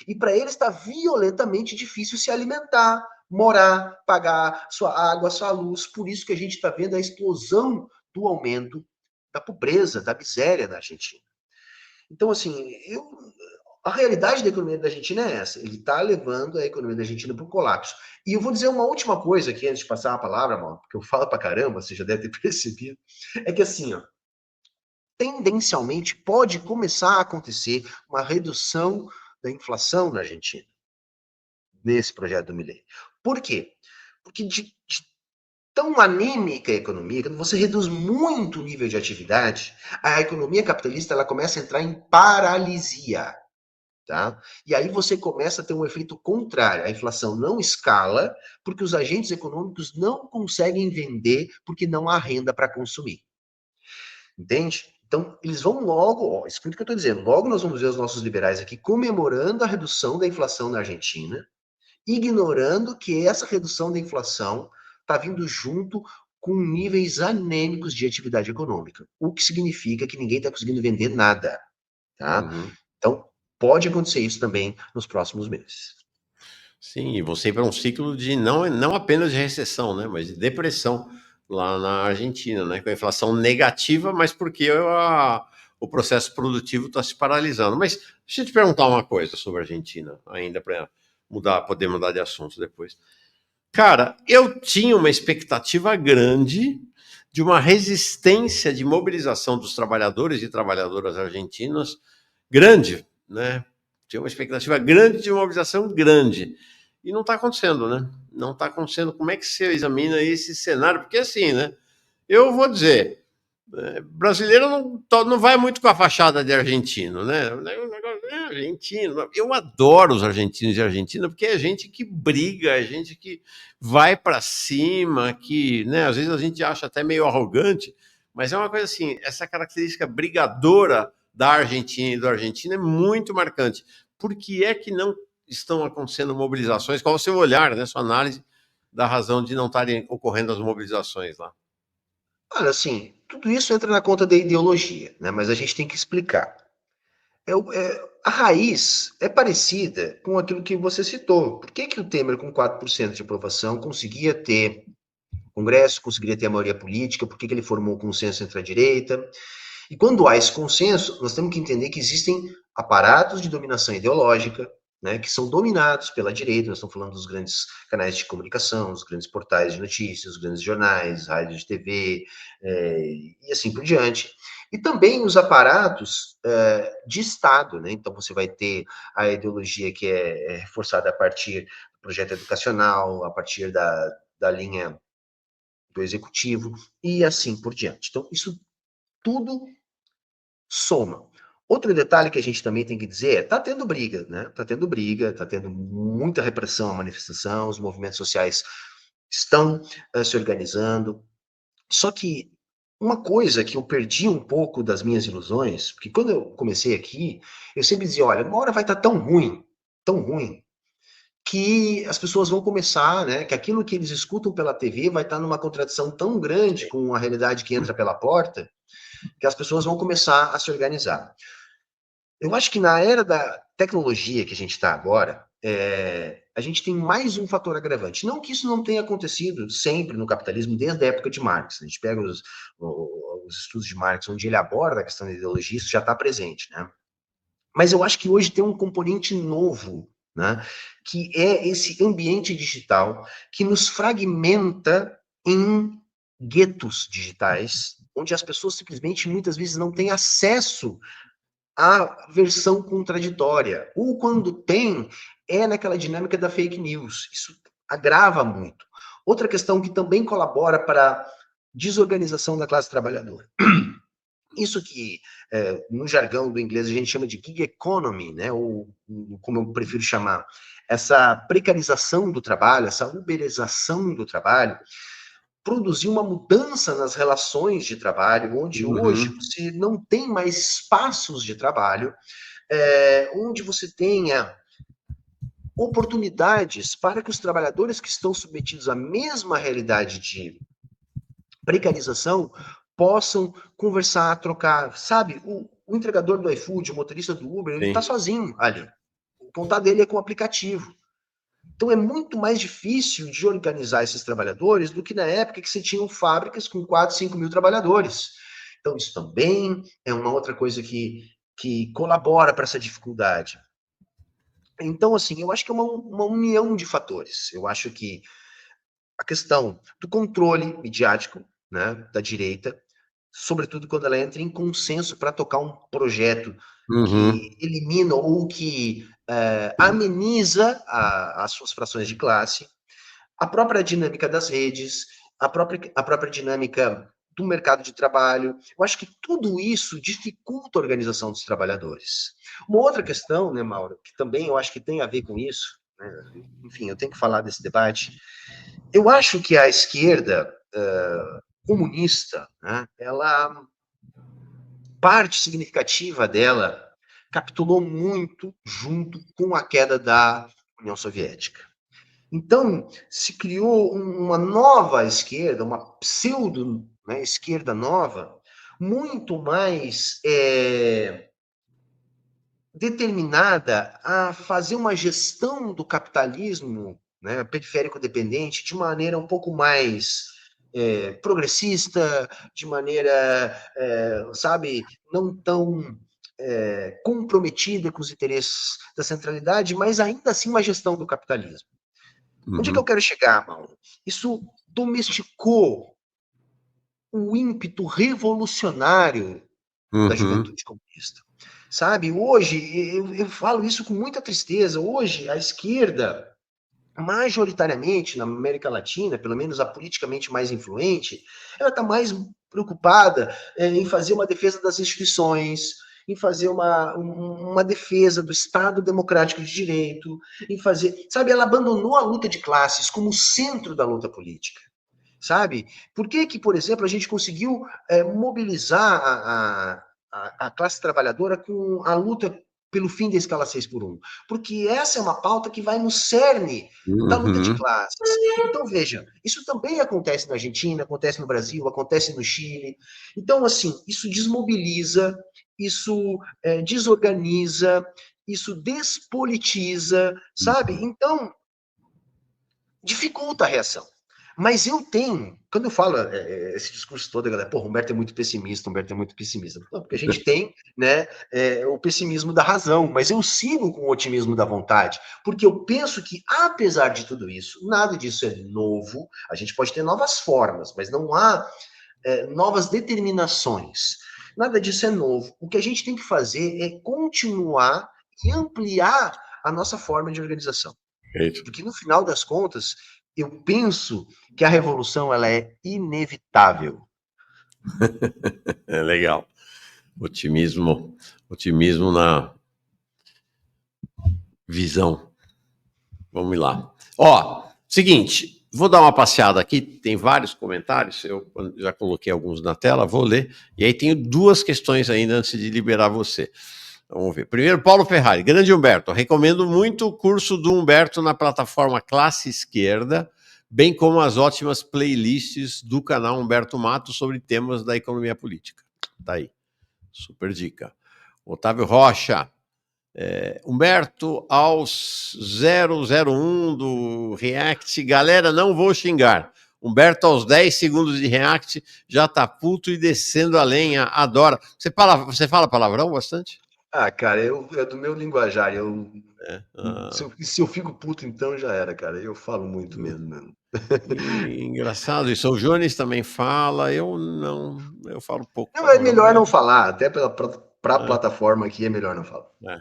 E para eles está violentamente difícil se alimentar, morar, pagar sua água, sua luz. Por isso que a gente está vendo a explosão do aumento da pobreza, da miséria na Argentina. Então, assim, a realidade da economia da Argentina é essa. Ele está levando a economia da Argentina para o colapso. E eu vou dizer uma última coisa aqui, antes de passar a palavra, Mauro, porque eu falo para caramba, você já deve ter percebido. É que, assim, ó, tendencialmente pode começar a acontecer uma redução da inflação na Argentina, nesse projeto do Milei. Por quê? Porque de tão anêmica a economia, quando você reduz muito o nível de atividade, a economia capitalista ela começa a entrar em paralisia. Tá? E aí você começa a ter um efeito contrário. A inflação não escala porque os agentes econômicos não conseguem vender porque não há renda para consumir. Entende? Então, eles vão logo, ó, escuta o que eu estou dizendo, logo nós vamos ver os nossos liberais aqui comemorando a redução da inflação na Argentina, ignorando que essa redução da inflação está vindo junto com níveis anêmicos de atividade econômica, o que significa que ninguém está conseguindo vender nada. Tá? Uhum. Então, pode acontecer isso também nos próximos meses. Sim, e você para um ciclo de não apenas de recessão, né, mas de depressão lá na Argentina, né, com a inflação negativa, mas porque o processo produtivo está se paralisando. Mas deixa eu te perguntar uma coisa sobre a Argentina, ainda para poder mudar de assunto depois. Cara, eu tinha uma expectativa grande de uma resistência de mobilização dos trabalhadores e trabalhadoras argentinas grande, né? Tinha uma expectativa grande de mobilização grande. E não está acontecendo, né? Não está acontecendo. Como é que você examina esse cenário? Porque assim, né? Eu vou dizer, brasileiro não vai muito com a fachada de argentino, né? O negócio é argentino. Eu adoro os argentinos e argentina porque é gente que briga, é gente que vai para cima, que, né? Às vezes a gente acha até meio arrogante, mas é uma coisa assim. Essa característica brigadora da Argentina e do argentino é muito marcante. Por que é que não estão acontecendo mobilizações? Qual é o seu olhar, né? Sua análise da razão de não estarem ocorrendo as mobilizações lá? Olha, assim, tudo isso entra na conta da ideologia, né? Mas a gente tem que explicar. A raiz é parecida com aquilo que você citou. Por que que o Temer, com 4% de aprovação, conseguia ter Congresso, conseguiria ter a maioria política? Por que que ele formou o consenso entre a direita? E quando há esse consenso, nós temos que entender que existem aparatos de dominação ideológica, né, que são dominados pela direita. Nós estamos falando dos grandes canais de comunicação, os grandes portais de notícias, os grandes jornais, rádios de TV, e assim por diante. E também os aparatos de Estado, né? Então você vai ter a ideologia que é reforçada a partir do projeto educacional, a partir da linha do executivo e assim por diante. Então, isso tudo soma. Outro detalhe que a gente também tem que dizer é, tá tendo briga, né? Tá tendo briga, tá tendo muita repressão à manifestação, os movimentos sociais estão se organizando. Só que uma coisa que eu perdi um pouco das minhas ilusões, porque quando eu comecei aqui, eu sempre dizia, olha, uma hora vai estar tão ruim, que as pessoas vão começar, né, que aquilo que eles escutam pela TV vai estar numa contradição tão grande com a realidade que entra pela porta, que as pessoas vão começar a se organizar. Eu acho que na era da tecnologia que a gente está agora, a gente tem mais um fator agravante. Não que isso não tenha acontecido sempre no capitalismo desde a época de Marx. A gente pega os estudos de Marx, onde ele aborda a questão da ideologia, isso já está presente, né? Mas eu acho que hoje tem um componente novo, né? Que é esse ambiente digital que nos fragmenta em guetos digitais, onde as pessoas simplesmente, muitas vezes, não têm acesso à versão contraditória. Ou quando tem, é naquela dinâmica da fake news. Isso agrava muito. Outra questão que também colabora para a desorganização da classe trabalhadora. Isso que, no jargão do inglês, a gente chama de gig economy, né? Ou, como eu prefiro chamar, essa precarização do trabalho, essa uberização do trabalho, produziu uma mudança nas relações de trabalho, onde hoje Uhum. você não tem mais espaços de trabalho, onde você tenha oportunidades para que os trabalhadores que estão submetidos à mesma realidade de precarização possam conversar, trocar. Sabe, o entregador do iFood, o motorista do Uber, ele está Sim. sozinho ali. O contato dele é com o aplicativo. Então é muito mais difícil de organizar esses trabalhadores do que na época que você tinha fábricas com 4, 5 mil trabalhadores. Então isso também é uma outra coisa que colabora para essa dificuldade. Então, assim, eu acho que é uma união de fatores. Eu acho que a questão do controle midiático, né, da direita, sobretudo quando ela entra em consenso para tocar um projeto Uhum. que elimina ou que ameniza as suas frações de classe, a própria dinâmica das redes, a própria dinâmica do mercado de trabalho. Eu acho que tudo isso dificulta a organização dos trabalhadores. Uma outra questão, né, Mauro, que também eu acho que tem a ver com isso, né, enfim, eu tenho que falar desse debate. Eu acho que a esquerda comunista, né, ela, parte significativa dela, capitulou muito junto com a queda da União Soviética. Então, se criou uma nova esquerda, uma pseudo, né, esquerda nova, muito mais determinada a fazer uma gestão do capitalismo, né, periférico-dependente de maneira um pouco mais progressista, de maneira, sabe, não tão comprometida com os interesses da centralidade, mas ainda assim uma gestão do capitalismo. Onde é que eu Uhum. quero chegar, Mauro? Isso domesticou o ímpeto revolucionário da Uhum. juventude comunista. Sabe, hoje, eu falo isso com muita tristeza, hoje a esquerda, majoritariamente na América Latina, pelo menos a politicamente mais influente, ela está mais preocupada em fazer uma defesa das instituições, em fazer uma defesa do Estado democrático de direito, em fazer. Sabe, ela abandonou a luta de classes como centro da luta política. Sabe? Por que, que, por exemplo, a gente conseguiu mobilizar a classe trabalhadora com a luta pelo fim da escala 6 por 1? Porque essa é uma pauta que vai no cerne da luta de Uhum. classes. Então, veja, isso também acontece na Argentina, acontece no Brasil, acontece no Chile. Então, assim, isso desmobiliza, isso desorganiza, isso despolitiza, sabe? Uhum. Então, dificulta a reação. Mas eu tenho, quando eu falo esse discurso todo, a galera, pô, Humberto é muito pessimista, Humberto é muito pessimista. Não, porque a gente tem, né, o pessimismo da razão, mas eu sigo com o otimismo da vontade, porque eu penso que, apesar de tudo isso, nada disso é novo, a gente pode ter novas formas, mas não há novas determinações. Nada disso é novo. O que a gente tem que fazer é continuar e ampliar a nossa forma de organização. Perfeito. Porque no final das contas, eu penso que a revolução ela é inevitável. É legal. Otimismo, otimismo na visão. Vamos lá. Ó, seguinte, vou dar uma passeada aqui, tem vários comentários, eu já coloquei alguns na tela, vou ler, e aí tenho duas questões ainda antes de liberar você. Vamos ver. Primeiro, Paulo Ferrari. Grande Humberto. Recomendo muito o curso do Humberto na plataforma Classe Esquerda, bem como as ótimas playlists do canal Humberto Matos sobre temas da economia política. Tá aí. Super dica. Otávio Rocha. Humberto aos 001 do React. Galera, não vou xingar. Humberto aos 10 segundos de React já tá puto e descendo a lenha. Adora. Você fala palavrão bastante? Ah, cara, é do meu linguajar. É. Se eu fico puto, então já era, cara. Eu falo muito mesmo. Engraçado isso. O Jones também fala, eu não. eu falo pouco Não, é palavrão. melhor não falar, até para a É, plataforma aqui é melhor não falar. é.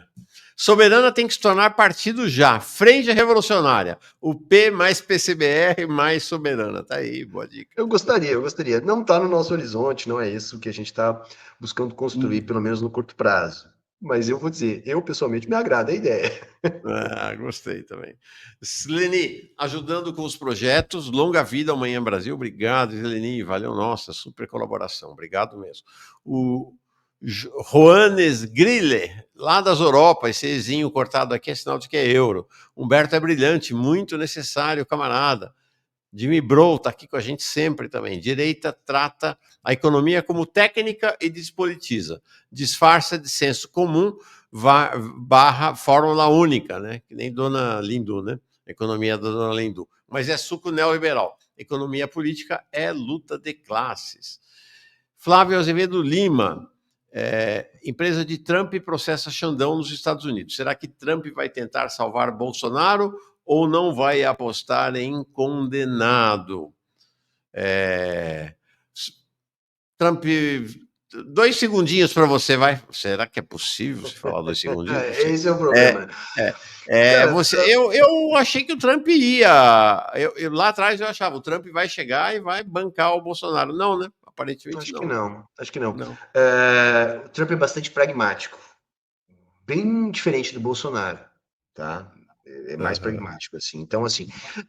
Soberana tem que se tornar partido já. Frente Revolucionária. O P mais PCBR mais Soberana. Tá aí, boa dica. Eu gostaria. Não está no nosso horizonte, não é isso que a gente está buscando construir, pelo menos no curto prazo. Mas eu vou dizer, eu pessoalmente me agrada a ideia. Gostei também. Leni, ajudando com os projetos, longa vida Amanhã Brasil. Obrigado, Leni. Valeu, nossa, super colaboração. Obrigado mesmo. O Joanes Grille, lá das Europa, esse Ezinho cortado aqui é sinal de que é euro. Humberto é brilhante, muito necessário, camarada. Jimmy Brown está aqui com a gente sempre também. Direita trata a economia como técnica e despolitiza. Disfarça de senso comum barra fórmula única, né? Que nem Dona Lindu, né? Economia da Dona Lindu. Mas é suco neoliberal. Economia política é luta de classes. Flávio Azevedo Lima. Empresa de Trump processa Xandão nos Estados Unidos. Será que Trump vai tentar salvar Bolsonaro ou não vai apostar em condenado? Trump, 2 segundinhos para você, vai. Será que é possível você falar 2 segundinhos? Esse é o É, problema. é, eu achei que o Trump ia. Lá atrás eu achava, o Trump vai chegar e vai bancar o Bolsonaro. Não, né? Aparentemente Acho que não. não, acho que não. Não. O Trump é bastante pragmático, bem diferente do Bolsonaro, tá? É mais pragmático, assim. Então, assim,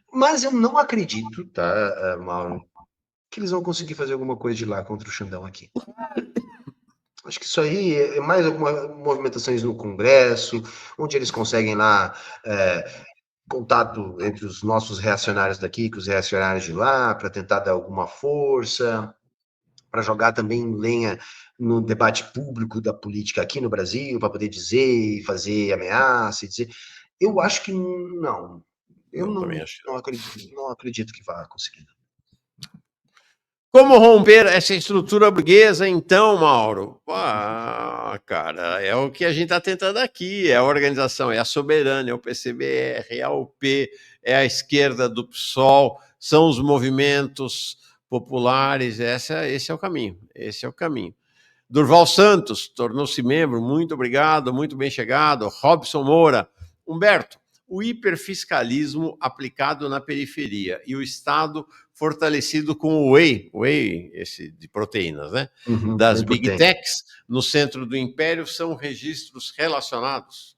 mas eu não acredito, tá, Mauro, que eles vão conseguir fazer alguma coisa de lá contra o Xandão aqui. Acho que isso aí é mais algumas movimentações no Congresso, onde eles conseguem lá contato entre os nossos reacionários daqui com os reacionários de lá, para tentar dar alguma força, para jogar também lenha no debate público da política aqui no Brasil, para poder dizer e fazer ameaça e dizer. Eu acho que não. Eu Não, também acho. não acredito que vá conseguir. Como romper essa estrutura burguesa, então, Mauro? Cara, é o que a gente está tentando aqui. É a organização, é a Soberana, é o PCBR, é a UP, é a esquerda do PSOL, são os movimentos populares. Esse é o caminho. Esse é o caminho. Durval Santos tornou-se membro. Muito obrigado, muito bem chegado. Robson Moura. Humberto, o hiperfiscalismo aplicado na periferia e o Estado fortalecido com o whey, esse de proteínas, né? Das Bem Big potente. Techs no centro do império são registros relacionados?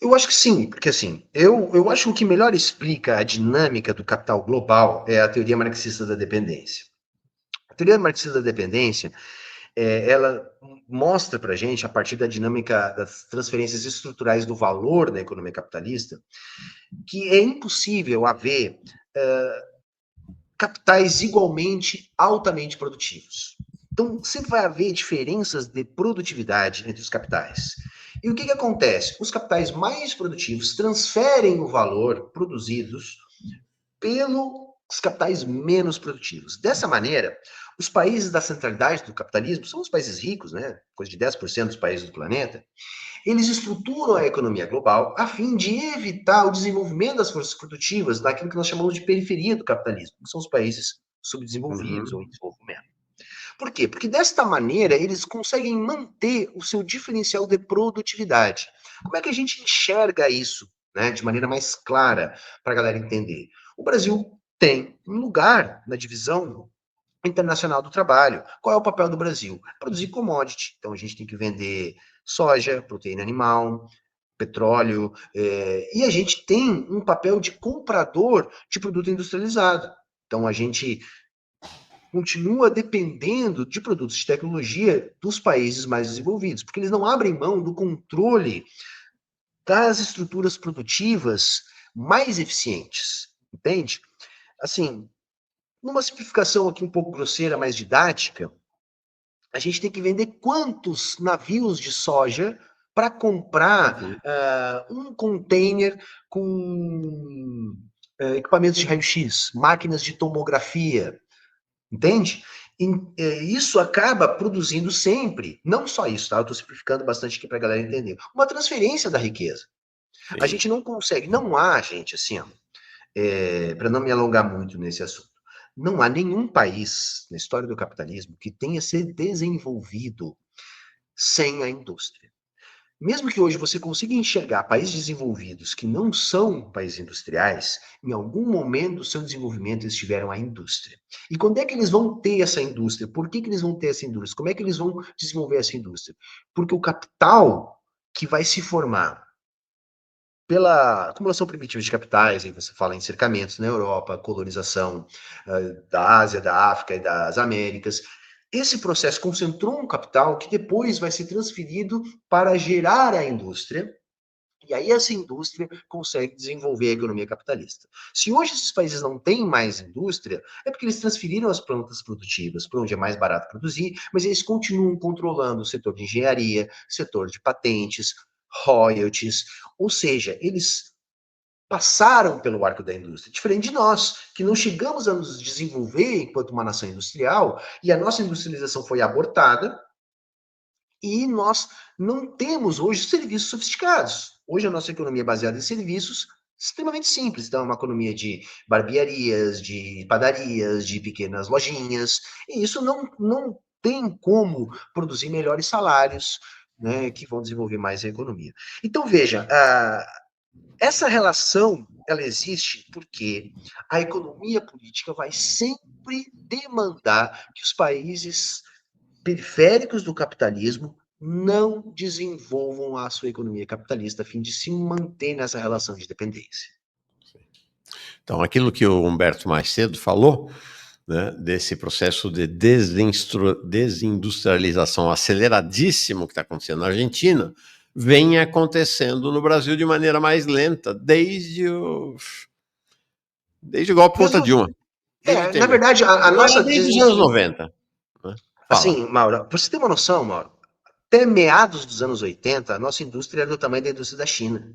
Eu acho que sim, porque assim, eu acho que o que melhor explica a dinâmica do capital global é a teoria marxista da dependência. A teoria marxista da dependência, ela mostra para a gente, a partir da dinâmica das transferências estruturais do valor na economia capitalista, que é impossível haver capitais igualmente altamente produtivos. Então, sempre vai haver diferenças de produtividade entre os capitais. E o que acontece? Os capitais mais produtivos transferem o valor produzidos pelos capitais menos produtivos. Dessa maneira, os países da centralidade do capitalismo são os países ricos, né? Coisa de 10% dos países do planeta. Eles estruturam a economia global a fim de evitar o desenvolvimento das forças produtivas daquilo que nós chamamos de periferia do capitalismo, que são os países subdesenvolvidos ou em desenvolvimento. Por quê? Porque desta maneira eles conseguem manter o seu diferencial de produtividade. Como é que a gente enxerga isso, né, de maneira mais clara para a galera entender? O Brasil tem um lugar na divisão internacional do trabalho. Qual é o papel do Brasil? Produzir commodity. Então a gente tem que vender soja, proteína animal, petróleo, e a gente tem um papel de comprador de produto industrializado. Então a gente continua dependendo de produtos de tecnologia dos países mais desenvolvidos, porque eles não abrem mão do controle das estruturas produtivas mais eficientes, entende? Assim, numa simplificação aqui um pouco grosseira, mais didática, a gente tem que vender quantos navios de soja para comprar um container com equipamentos de raio-x, máquinas de tomografia, entende? Isso acaba produzindo sempre, não só isso, tá? Eu estou simplificando bastante aqui para a galera entender, uma transferência da riqueza. A Sim. gente não consegue, não há, gente, assim, para não me alongar muito nesse assunto, Não há nenhum país na história do capitalismo que tenha se desenvolvido sem a indústria. Mesmo que hoje você consiga enxergar países desenvolvidos que não são países industriais, em algum momento do seu desenvolvimento eles tiveram a indústria. E quando é que eles vão ter essa indústria? Por que eles vão ter essa indústria? Como é que eles vão desenvolver essa indústria? Porque o capital que vai se formar pela acumulação primitiva de capitais, aí você fala em cercamentos na Europa, colonização da Ásia, da África e das Américas. Esse processo concentrou um capital que depois vai ser transferido para gerar a indústria, e aí essa indústria consegue desenvolver a economia capitalista. Se hoje esses países não têm mais indústria, é porque eles transferiram as plantas produtivas para onde é mais barato produzir, mas eles continuam controlando o setor de engenharia, setor de patentes, royalties, ou seja, eles passaram pelo arco da indústria, diferente de nós, que não chegamos a nos desenvolver enquanto uma nação industrial, e a nossa industrialização foi abortada, e nós não temos hoje serviços sofisticados. Hoje a nossa economia é baseada em serviços extremamente simples. Então, é uma economia de barbearias, de padarias, de pequenas lojinhas, e isso não tem como produzir melhores salários, né, que vão desenvolver mais a economia. Então, veja, essa relação ela existe porque a economia política vai sempre demandar que os países periféricos do capitalismo não desenvolvam a sua economia capitalista a fim de se manter nessa relação de dependência. Então, aquilo que o Humberto mais cedo falou, né, desse processo de desindustrialização aceleradíssimo que está acontecendo na Argentina, vem acontecendo no Brasil de maneira mais lenta desde o golpe contra Mesmo, Dilma, desde o na Temer. verdade, a nossa Desde os anos 90. Né? Fala. assim, Mauro, para você ter uma noção, Mauro, até meados dos anos 80, a nossa indústria era do tamanho da indústria da China.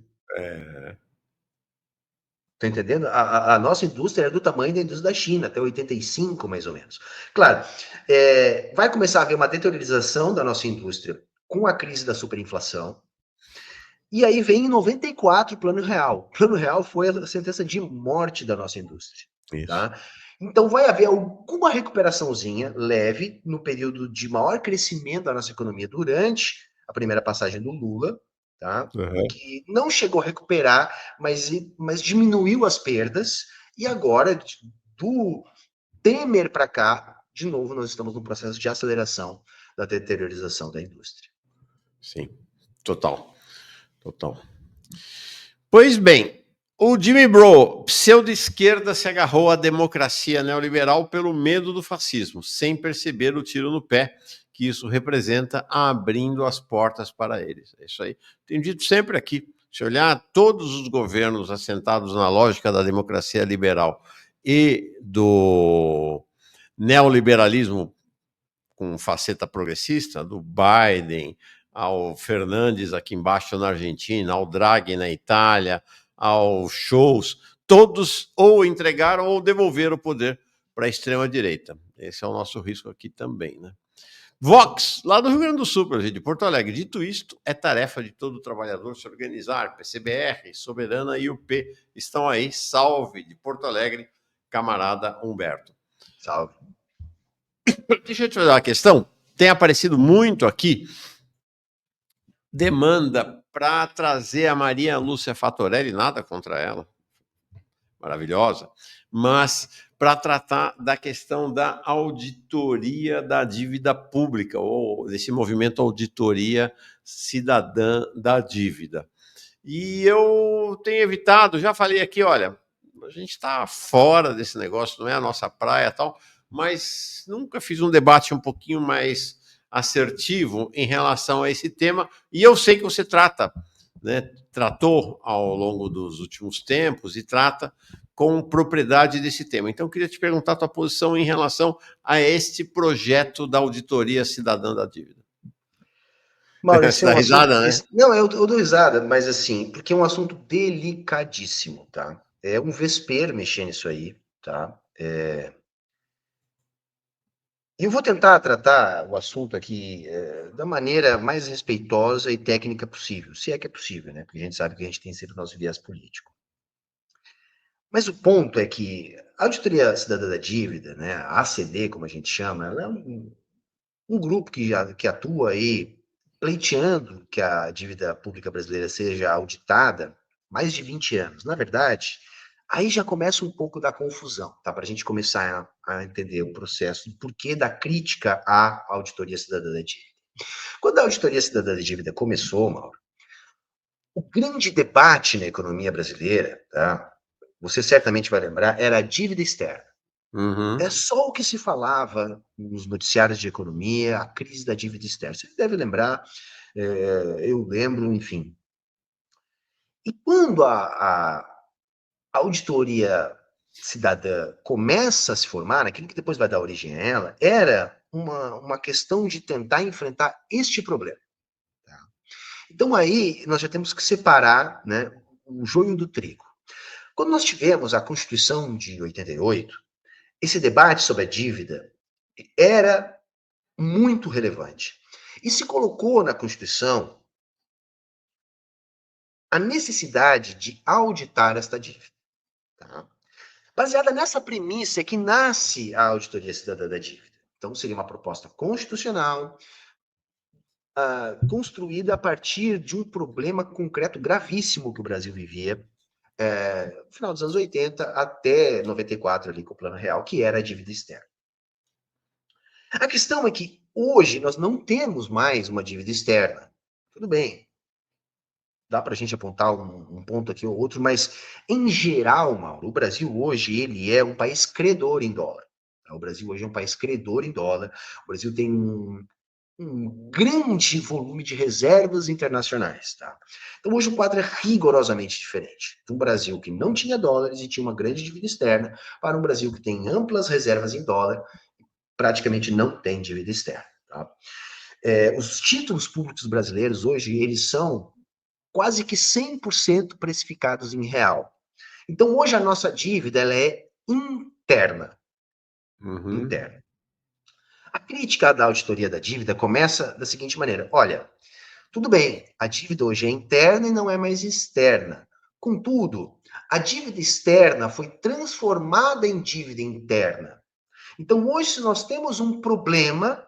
Tá entendendo? A nossa indústria era do tamanho da indústria da China, até 85, mais ou menos. Claro, vai começar a haver uma deteriorização da nossa indústria com a crise da superinflação. E aí vem em 94 o Plano Real. O Plano Real foi a sentença de morte da nossa indústria. Isso. Tá? Então vai haver alguma recuperaçãozinha leve no período de maior crescimento da nossa economia durante a primeira passagem do Lula, tá? Uhum. Que não chegou a recuperar, mas diminuiu as perdas. E agora, do Temer para cá, de novo, nós estamos num processo de aceleração da deteriorização da indústria. Sim, total. Total. Pois bem, o Jimmy Bro, pseudo-esquerda, se agarrou à democracia neoliberal pelo medo do fascismo, sem perceber o tiro no pé que isso representa, abrindo as portas para eles. É isso aí. Tenho dito sempre aqui, se olhar todos os governos assentados na lógica da democracia liberal e do neoliberalismo com faceta progressista, do Biden, ao Fernandes aqui embaixo na Argentina, ao Draghi na Itália, ao Scholz, todos ou entregaram ou devolveram o poder para a extrema-direita. Esse é o nosso risco aqui também, né? Vox, lá do Rio Grande do Sul, presidente, de Porto Alegre. Dito isto, é tarefa de todo trabalhador se organizar. PCBR, Soberana e UP estão aí. Salve de Porto Alegre, camarada Humberto. Salve. Deixa eu te fazer uma questão. Tem aparecido muito aqui demanda para trazer a Maria Lúcia Fatorelli, nada contra ela, maravilhosa, mas para tratar da questão da auditoria da dívida pública, ou desse movimento auditoria cidadã da dívida. E eu tenho evitado, já falei aqui, olha, a gente está fora desse negócio, não é a nossa praia e tal, mas nunca fiz um debate um pouquinho mais assertivo em relação a esse tema, e eu sei que você tratou ao longo dos últimos tempos e trata com propriedade desse tema. Então, eu queria te perguntar a tua posição em relação a este projeto da auditoria cidadã da dívida. Mauro, esse Você é dá um assunto. risada, né? Não, eu dou risada, mas assim, porque é um assunto delicadíssimo, tá? É um vesper mexer nisso aí, tá? E eu vou tentar tratar o assunto aqui da maneira mais respeitosa e técnica possível, se é que é possível, né? Porque a gente sabe que a gente tem sempre o nosso viés político. Mas o ponto é que a Auditoria Cidadã da Dívida, né, a ACD, como a gente chama, ela é um grupo que atua aí pleiteando que a dívida pública brasileira seja auditada há mais de 20 anos. Na verdade, aí já começa um pouco da confusão, tá? Para a gente começar a entender o processo do porquê da crítica à Auditoria Cidadã da Dívida. Quando a Auditoria Cidadã da Dívida começou, Mauro, o grande debate na economia brasileira, tá? Você certamente vai lembrar, era a dívida externa. É Uhum. só o que se falava nos noticiários de economia, a crise da dívida externa. Você deve lembrar, eu lembro, enfim. E quando a auditoria cidadã começa a se formar, aquilo que depois vai dar origem a ela, era uma questão de tentar enfrentar este problema. Tá? Então aí nós já temos que separar, né, o joio do trigo. Quando nós tivemos a Constituição de 88, esse debate sobre a dívida era muito relevante. E se colocou na Constituição a necessidade de auditar esta dívida. Tá? Baseada nessa premissa é que nasce a Auditoria Cidadã da Dívida. Então, seria uma proposta constitucional, construída a partir de um problema concreto gravíssimo que o Brasil vivia, no final dos anos 80 até 94, ali, com o Plano Real, que era a dívida externa. A questão é que hoje nós não temos mais uma dívida externa. Tudo bem, dá para a gente apontar um ponto aqui ou outro, mas em geral, Mauro, o Brasil hoje ele é um país credor em dólar. Tá? O Brasil hoje é um país credor em dólar. O Brasil tem um grande volume de reservas internacionais. Tá? Então hoje o quadro é rigorosamente diferente. De um Brasil que não tinha dólares e tinha uma grande dívida externa, para um Brasil que tem amplas reservas em dólar, praticamente não tem dívida externa. Tá? Os títulos públicos brasileiros hoje eles são quase que 100% precificados em real. Então, hoje a nossa dívida ela é interna. Uhum. Interna. A crítica da auditoria da dívida começa da seguinte maneira: olha, tudo bem, a dívida hoje é interna e não é mais externa. Contudo, a dívida externa foi transformada em dívida interna. Então, hoje, se nós temos um problema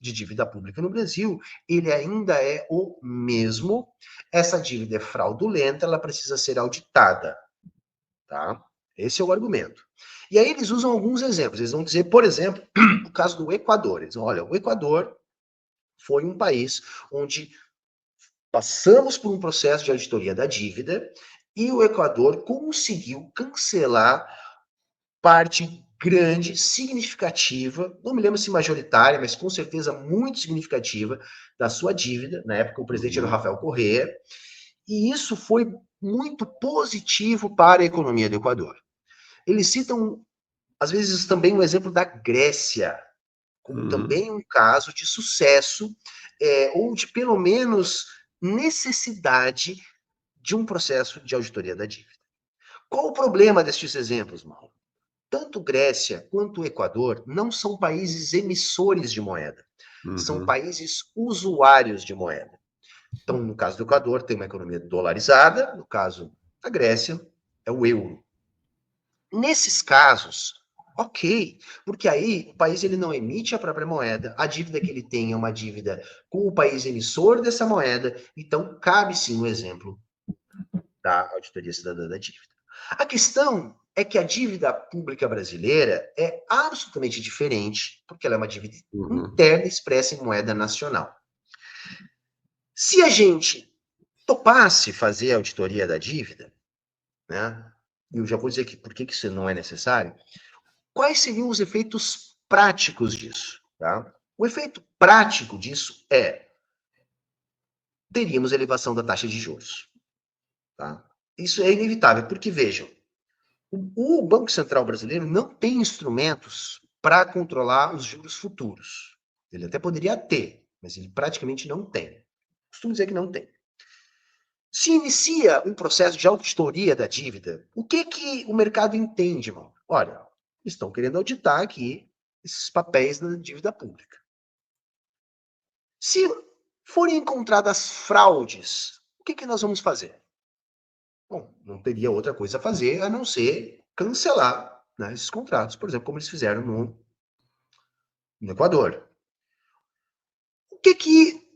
de dívida pública no Brasil, ele ainda é o mesmo. Essa dívida é fraudulenta, ela precisa ser auditada, tá? Esse é o argumento. E aí eles usam alguns exemplos. Eles vão dizer, por exemplo, o caso do Equador. Eles dizem, olha, o Equador foi um país onde passamos por um processo de auditoria da dívida e o Equador conseguiu cancelar parte grande, significativa, não me lembro se majoritária, mas com certeza muito significativa, da sua dívida. Na época, o presidente era o Uhum. Rafael Correa, e isso foi muito positivo para a economia do Equador. Eles citam, às vezes, também o exemplo da Grécia, como Uhum. também um caso de sucesso, ou de, pelo menos, necessidade de um processo de auditoria da dívida. Qual o problema destes exemplos, Mauro? Tanto Grécia quanto o Equador não são países emissores de moeda, são Uhum. países usuários de moeda. Então, no caso do Equador, tem uma economia dolarizada, no caso da Grécia, é o euro. Nesses casos, ok, porque aí o país ele não emite a própria moeda, a dívida que ele tem é uma dívida com o país emissor dessa moeda, então cabe sim o exemplo da Auditoria Cidadã da Dívida. A questão é que a dívida pública brasileira é absolutamente diferente, porque ela é uma dívida Uhum. interna expressa em moeda nacional. Se a gente topasse fazer a auditoria da dívida, né, e eu já vou dizer aqui por que isso não é necessário, quais seriam os efeitos práticos disso? Tá? O efeito prático disso é teríamos elevação da taxa de juros. Tá? Isso é inevitável, porque vejam, o Banco Central brasileiro não tem instrumentos para controlar os juros futuros. Ele até poderia ter, mas ele praticamente não tem. Costumo dizer que não tem. Se inicia um processo de auditoria da dívida, o que o mercado entende, irmão? Olha, estão querendo auditar aqui esses papéis da dívida pública. Se forem encontradas fraudes, o que nós vamos fazer? Bom, não teria outra coisa a fazer a não ser cancelar, né, esses contratos, por exemplo, como eles fizeram no Equador. O que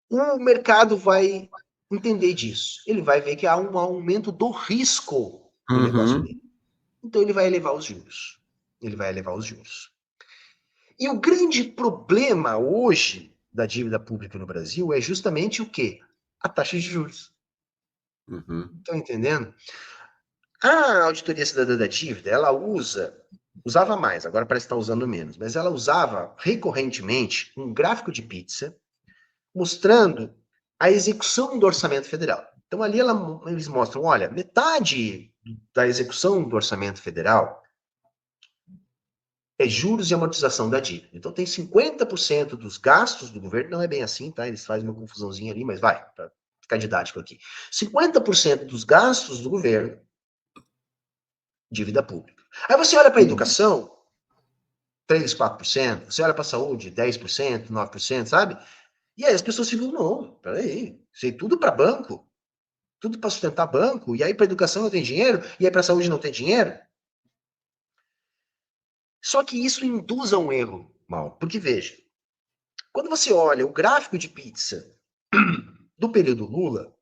o mercado vai entender disso? Ele vai ver que há um aumento do risco no negócio Uhum. dele. Então ele vai elevar os juros. Ele vai elevar os juros. E o grande problema hoje da dívida pública no Brasil é justamente o quê? A taxa de juros. Uhum. Estão entendendo? A Auditoria Cidadã da Dívida, ela usava mais, agora parece que está usando menos, mas ela usava recorrentemente um gráfico de pizza mostrando a execução do orçamento federal. Então ali eles mostram, olha, metade da execução do orçamento federal é juros e amortização da dívida. Então tem 50% dos gastos do governo, não é bem assim, tá? Eles fazem uma confusãozinha ali, mas vai, para ficar didático aqui. 50% dos gastos do governo, dívida pública. Aí você olha para a educação, 3, 4%, você olha para a saúde, 10%, 9%, sabe? E aí as pessoas ficam, não, peraí, isso aí tudo para banco, tudo para sustentar banco, e aí para educação não tem dinheiro, e aí para saúde não tem dinheiro. Só que isso induz a um erro, mal, porque veja, quando você olha o gráfico de pizza do período Lula,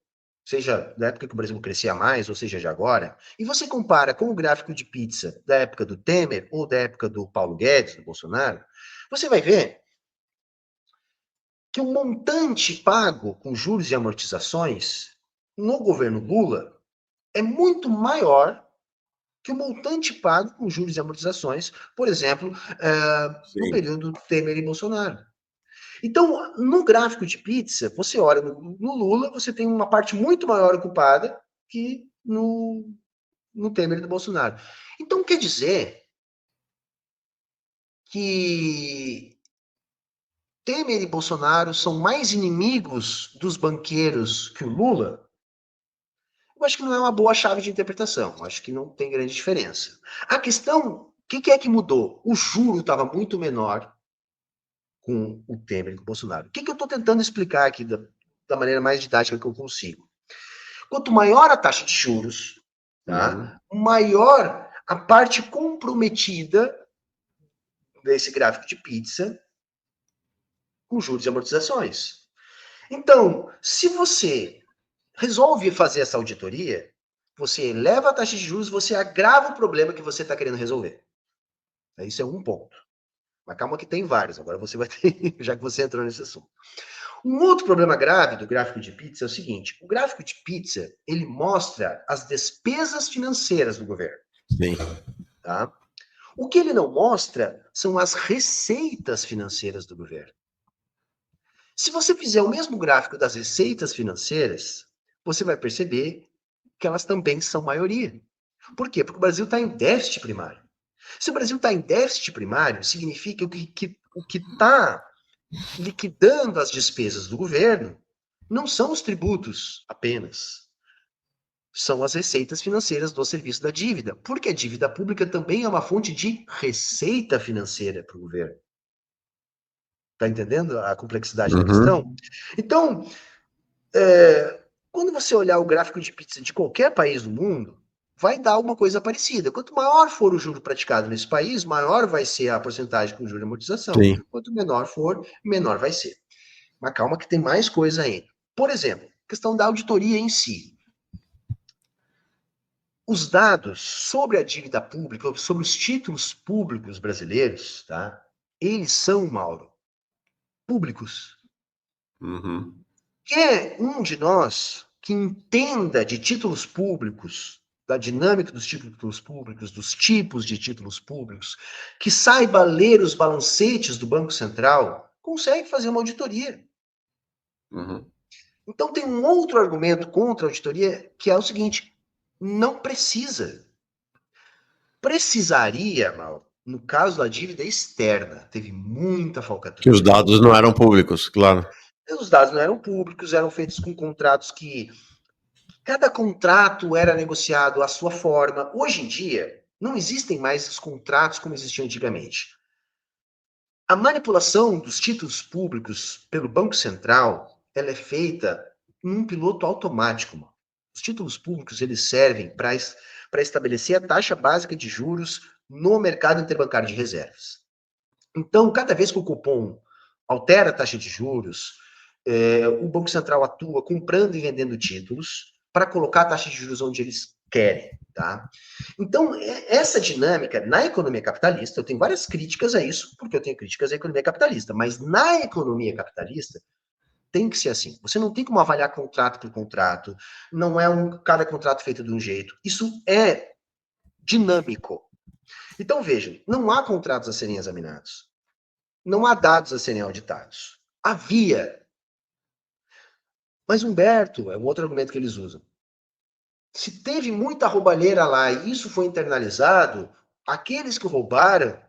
seja da época que o Brasil crescia mais, ou seja de agora, e você compara com o gráfico de pizza da época do Temer ou da época do Paulo Guedes, do Bolsonaro, você vai ver que o montante pago com juros e amortizações no governo Lula é muito maior que o montante pago com juros e amortizações, por exemplo, no Sim. período Temer e Bolsonaro. Então, no gráfico de pizza, você olha no Lula, você tem uma parte muito maior ocupada que no Temer e no Bolsonaro. Então, quer dizer que Temer e Bolsonaro são mais inimigos dos banqueiros que o Lula? Eu acho que não é uma boa chave de interpretação. Eu acho que não tem grande diferença. A questão, o que é que mudou? O juro estava muito menor com o Temer e com o Bolsonaro. O que eu estou tentando explicar aqui da maneira mais didática que eu consigo? Quanto maior a taxa de juros, Uhum. tá, maior a parte comprometida desse gráfico de pizza com juros e amortizações. Então, se você resolve fazer essa auditoria, você eleva a taxa de juros, você agrava o problema que você está querendo resolver. Isso é um ponto. Mas calma que tem vários, agora você vai ter, já que você entrou nesse assunto. Um outro problema grave do gráfico de pizza é o seguinte: o gráfico de pizza, ele mostra as despesas financeiras do governo, Sim. tá? O que ele não mostra são as receitas financeiras do governo. Se você fizer o mesmo gráfico das receitas financeiras, você vai perceber que elas também são maioria. Por quê? Porque o Brasil está em déficit primário. Se o Brasil está em déficit primário, significa que o que está liquidando as despesas do governo não são os tributos apenas, são as receitas financeiras do serviço da dívida, porque a dívida pública também é uma fonte de receita financeira para o governo. Está entendendo a complexidade da questão? Uhum. Então, quando você olhar o gráfico de pizza de qualquer país do mundo, vai dar uma coisa parecida. Quanto maior for o juro praticado nesse país, maior vai ser a porcentagem com juro e amortização. Sim. Quanto menor for, menor vai ser. Mas calma que tem mais coisa ainda. Por exemplo, questão da auditoria em si. Os dados sobre a dívida pública, sobre os títulos públicos brasileiros, tá? Eles são, Mauro, públicos. Uhum. Quer um de nós que entenda de títulos públicos, da dinâmica dos títulos públicos, dos tipos de títulos públicos, que saiba ler os balancetes do Banco Central, consegue fazer uma auditoria. Uhum. Então tem um outro argumento contra a auditoria, que é o seguinte: não precisa. Precisaria, Mal, no caso da dívida externa, teve muita Que os falcatrua. dados não eram públicos, claro. Os dados não eram públicos, eram feitos com contratos que cada contrato era negociado à sua forma. Hoje em dia, não existem mais os contratos como existiam antigamente. A manipulação dos títulos públicos pelo Banco Central, ela é feita num piloto automático. Os títulos públicos, eles servem para estabelecer a taxa básica de juros no mercado interbancário de reservas. Então, cada vez que o Copom altera a taxa de juros, o Banco Central atua comprando e vendendo títulos para colocar a taxa de juros onde eles querem, tá? Então, essa dinâmica na economia capitalista, eu tenho várias críticas a isso, porque eu tenho críticas à economia capitalista, mas na economia capitalista, tem que ser assim. Você não tem como avaliar contrato por contrato, não é cada contrato feito de um jeito. Isso é dinâmico. Então, vejam, não há contratos a serem examinados. Não há dados a serem auditados. Havia. Mas, Humberto, é um outro argumento que eles usam. Se teve muita roubalheira lá e isso foi internalizado, aqueles que roubaram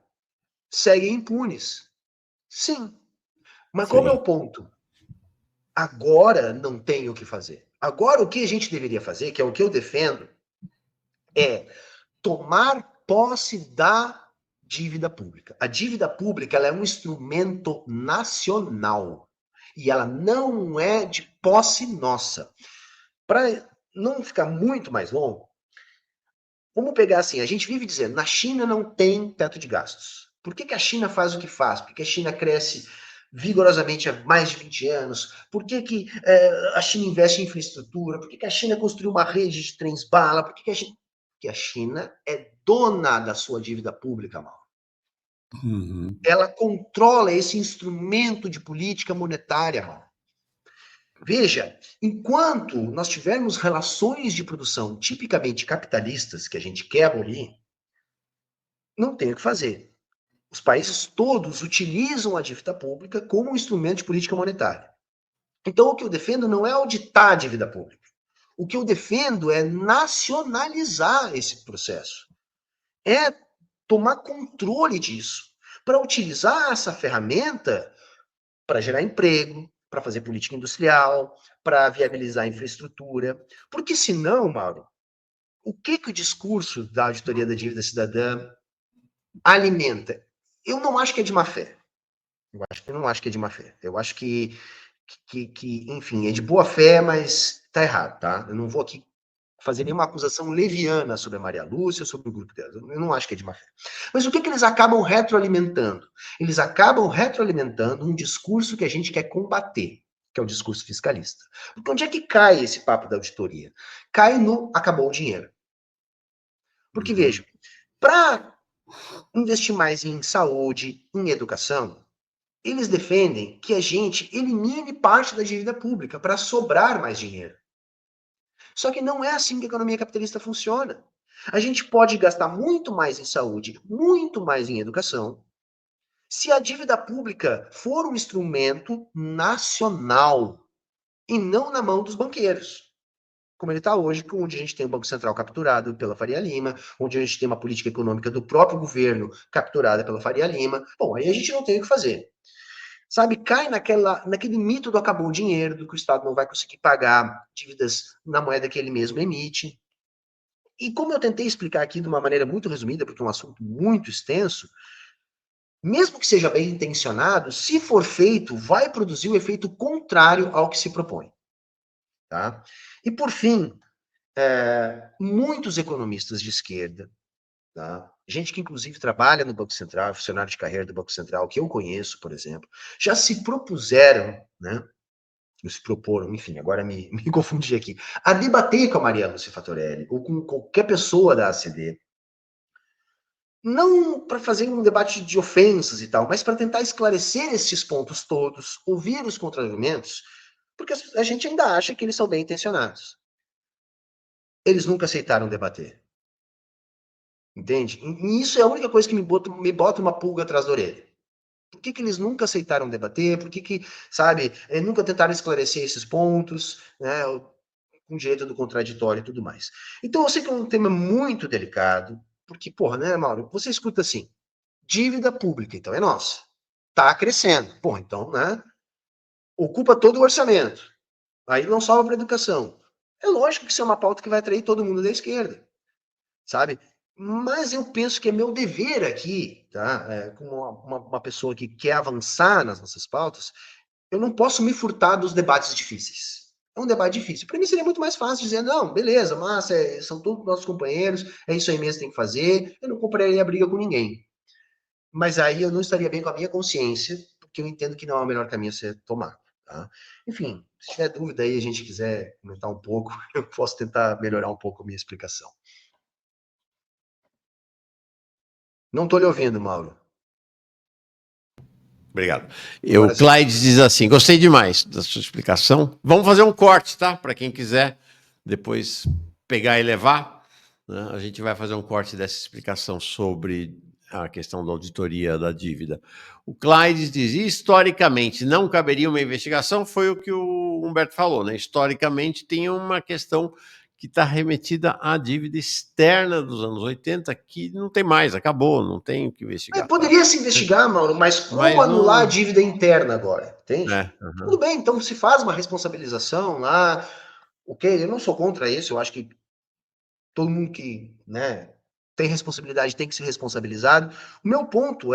seguem impunes. Sim. Mas qual é o ponto? Agora não tem o que fazer. Agora o que a gente deveria fazer, que é o que eu defendo, é tomar posse da dívida pública. A dívida pública ela é um instrumento nacional e ela não é de posse nossa. Para não ficar muito mais longo, vamos pegar assim, a gente vive dizendo, na China não tem teto de gastos. Por que a China faz o que faz? Porque a China cresce vigorosamente há mais de 20 anos? Por que a China investe em infraestrutura? Por que a China construiu uma rede de trens-bala? Por que a China... Porque a China é dona da sua dívida pública, mal. Uhum. Ela controla esse instrumento de política monetária, mal. Veja, enquanto nós tivermos relações de produção tipicamente capitalistas, que a gente quer abolir, não tem o que fazer. Os países todos utilizam a dívida pública como um instrumento de política monetária. Então, o que eu defendo não é auditar a dívida pública. O que eu defendo é nacionalizar esse processo. É tomar controle disso. Para utilizar essa ferramenta para gerar emprego, para fazer política industrial, para viabilizar a infraestrutura. Porque senão, Mauro, o que o discurso da auditoria da dívida cidadã alimenta? Eu não acho que é de má fé. Eu não acho que é de má fé. Eu acho enfim, é de boa fé, mas tá errado, tá? Eu não vou aqui fazer nenhuma acusação leviana sobre a Maria Lúcia, sobre o grupo dela. Eu não acho que é de má fé. Mas o que eles acabam retroalimentando? Eles acabam retroalimentando um discurso que a gente quer combater, que é o discurso fiscalista. Porque onde é que cai esse papo da auditoria? Cai no acabou o dinheiro. Porque, veja, para investir mais em saúde, em educação, eles defendem que a gente elimine parte da dívida pública para sobrar mais dinheiro. Só que não é assim que a economia capitalista funciona. A gente pode gastar muito mais em saúde, muito mais em educação, se a dívida pública for um instrumento nacional e não na mão dos banqueiros. Como ele está hoje, onde a gente tem o Banco Central capturado pela Faria Lima, onde a gente tem uma política econômica do próprio governo capturada pela Faria Lima. Bom, aí a gente não tem o que fazer. Sabe, cai naquele mito do acabou o dinheiro, do que o Estado não vai conseguir pagar dívidas na moeda que ele mesmo emite. E como eu tentei explicar aqui de uma maneira muito resumida, porque é um assunto muito extenso, mesmo que seja bem intencionado, se for feito, vai produzir o efeito contrário ao que se propõe. Tá? E por fim, muitos economistas de esquerda, tá? Gente que inclusive trabalha no Banco Central, funcionário de carreira do Banco Central, que eu conheço, por exemplo, já se propuseram, né? Se proporam, enfim, agora me confundi aqui, a debater com a Maria Lúcia Fatorelli, ou com qualquer pessoa da ACD, não para fazer um debate de ofensas e tal, mas para tentar esclarecer esses pontos todos, ouvir os contra-argumentos, porque a gente ainda acha que eles são bem intencionados. Eles nunca aceitaram debater. Entende? E isso é a única coisa que me bota uma pulga atrás da orelha. Por que eles nunca aceitaram debater? Por que sabe, nunca tentaram esclarecer esses pontos, né, com direito do contraditório e tudo mais. Então, eu sei que é um tema muito delicado, porque, porra, né, Mauro, você escuta assim, dívida pública, então é nossa. Tá crescendo. Porra, então, né, ocupa todo o orçamento. Aí não sobra para educação. É lógico que isso é uma pauta que vai atrair todo mundo da esquerda, sabe? Mas eu penso que é meu dever aqui, tá? Como uma pessoa que quer avançar nas nossas pautas, eu não posso me furtar dos debates difíceis. É um debate difícil. Para mim seria muito mais fácil dizer, não, beleza, massa, são todos nossos companheiros, é isso aí mesmo que tem que fazer, eu não compraria a briga com ninguém. Mas aí eu não estaria bem com a minha consciência, porque eu entendo que não é o melhor caminho a ser tomado. Tá? Enfim, se tiver dúvida aí, a gente quiser comentar um pouco, eu posso tentar melhorar um pouco a minha explicação. Não estou lhe ouvindo, Mauro. Obrigado. O Clyde diz assim, gostei demais da sua explicação. Vamos fazer um corte, tá? Para quem quiser depois pegar e levar, né? A gente vai fazer um corte dessa explicação sobre a questão da auditoria da dívida. O Clyde diz, historicamente, não caberia uma investigação, foi o que o Humberto falou, né? Historicamente, tem uma questão que está remetida à dívida externa dos anos 80, que não tem mais, acabou, não tem o que investigar. Poderia se investigar, Mauro, mas como anular a dívida interna agora? Entende? Tudo bem, então se faz uma responsabilização lá, ok, eu não sou contra isso, eu acho que todo mundo que, né, tem responsabilidade tem que ser responsabilizado. O meu ponto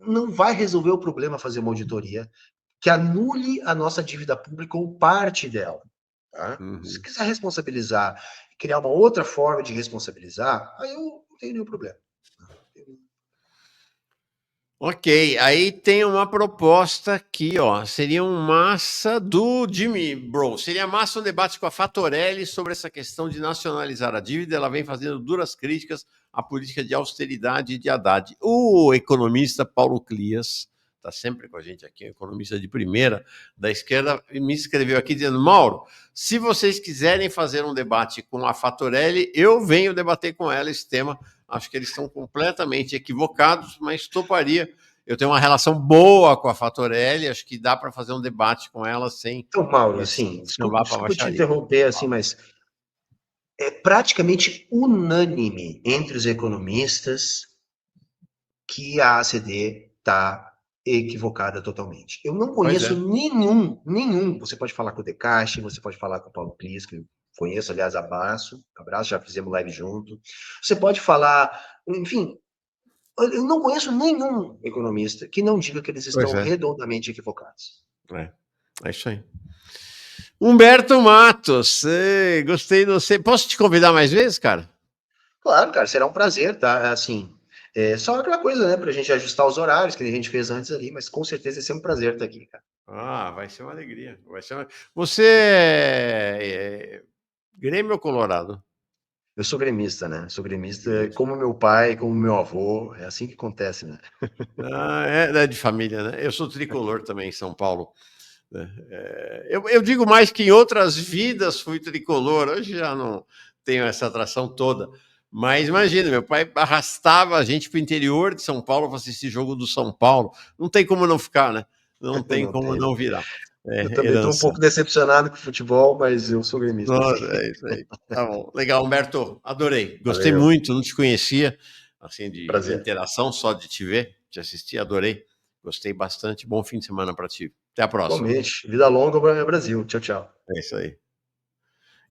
não vai resolver o problema fazer uma auditoria que anule a nossa dívida pública ou parte dela. Tá? Se quiser responsabilizar, criar uma outra forma de responsabilizar, aí eu não tenho nenhum problema. Ok, aí tem uma proposta aqui, ó. Seria massa do Jimmy Bro. Seria massa um debate com a Fatorelli sobre essa questão de nacionalizar a dívida. Ela vem fazendo duras críticas à política de austeridade de Haddad. O economista Paulo Clias, está sempre com a gente aqui, um economista de primeira da esquerda, me escreveu aqui dizendo: Mauro, se vocês quiserem fazer um debate com a Fatorelli, eu venho debater com ela esse tema. Acho que eles estão completamente equivocados, mas toparia. Eu tenho uma relação boa com a Fatorelli, acho que dá para fazer um debate com ela sem... Então, Mauro, assim, desculpa te interromper, assim, mas é praticamente unânime entre os economistas que a ACD está equivocada totalmente. Eu não conheço nenhum. Você pode falar com o Decache, você pode falar com o Paulo Clis, que eu conheço, aliás, abraço, já fizemos live junto. Você pode falar, enfim, eu não conheço nenhum economista que não diga que eles estão redondamente equivocados. É isso aí. Humberto Matos, gostei de você. Posso te convidar mais vezes, cara? Claro, cara, será um prazer, tá? Assim, só aquela coisa, né, pra gente ajustar os horários que a gente fez antes ali, mas com certeza vai ser um prazer estar aqui, cara. Vai ser uma alegria. Você é Grêmio ou Colorado? Eu sou gremista, né? Sou gremista como meu pai, como meu avô, é assim que acontece, né? É de família, né? Eu sou tricolor também em São Paulo. Eu digo mais que em outras vidas fui tricolor, hoje já não tenho essa atração toda. Mas imagina, meu pai arrastava a gente para o interior de São Paulo para assistir jogo do São Paulo. Não tem como não ficar, né? Não tem como não virar. Eu também estou um pouco decepcionado com o futebol, mas eu sou gremista. Nossa, é isso aí. Tá bom. Legal, Humberto. Adorei. Gostei muito, não te conhecia, assim, de interação, só de te ver, te assistir, adorei. Gostei bastante. Bom fim de semana para ti. Até a próxima. Igualmente. Vida longa, Brasil. Tchau, tchau. É isso aí.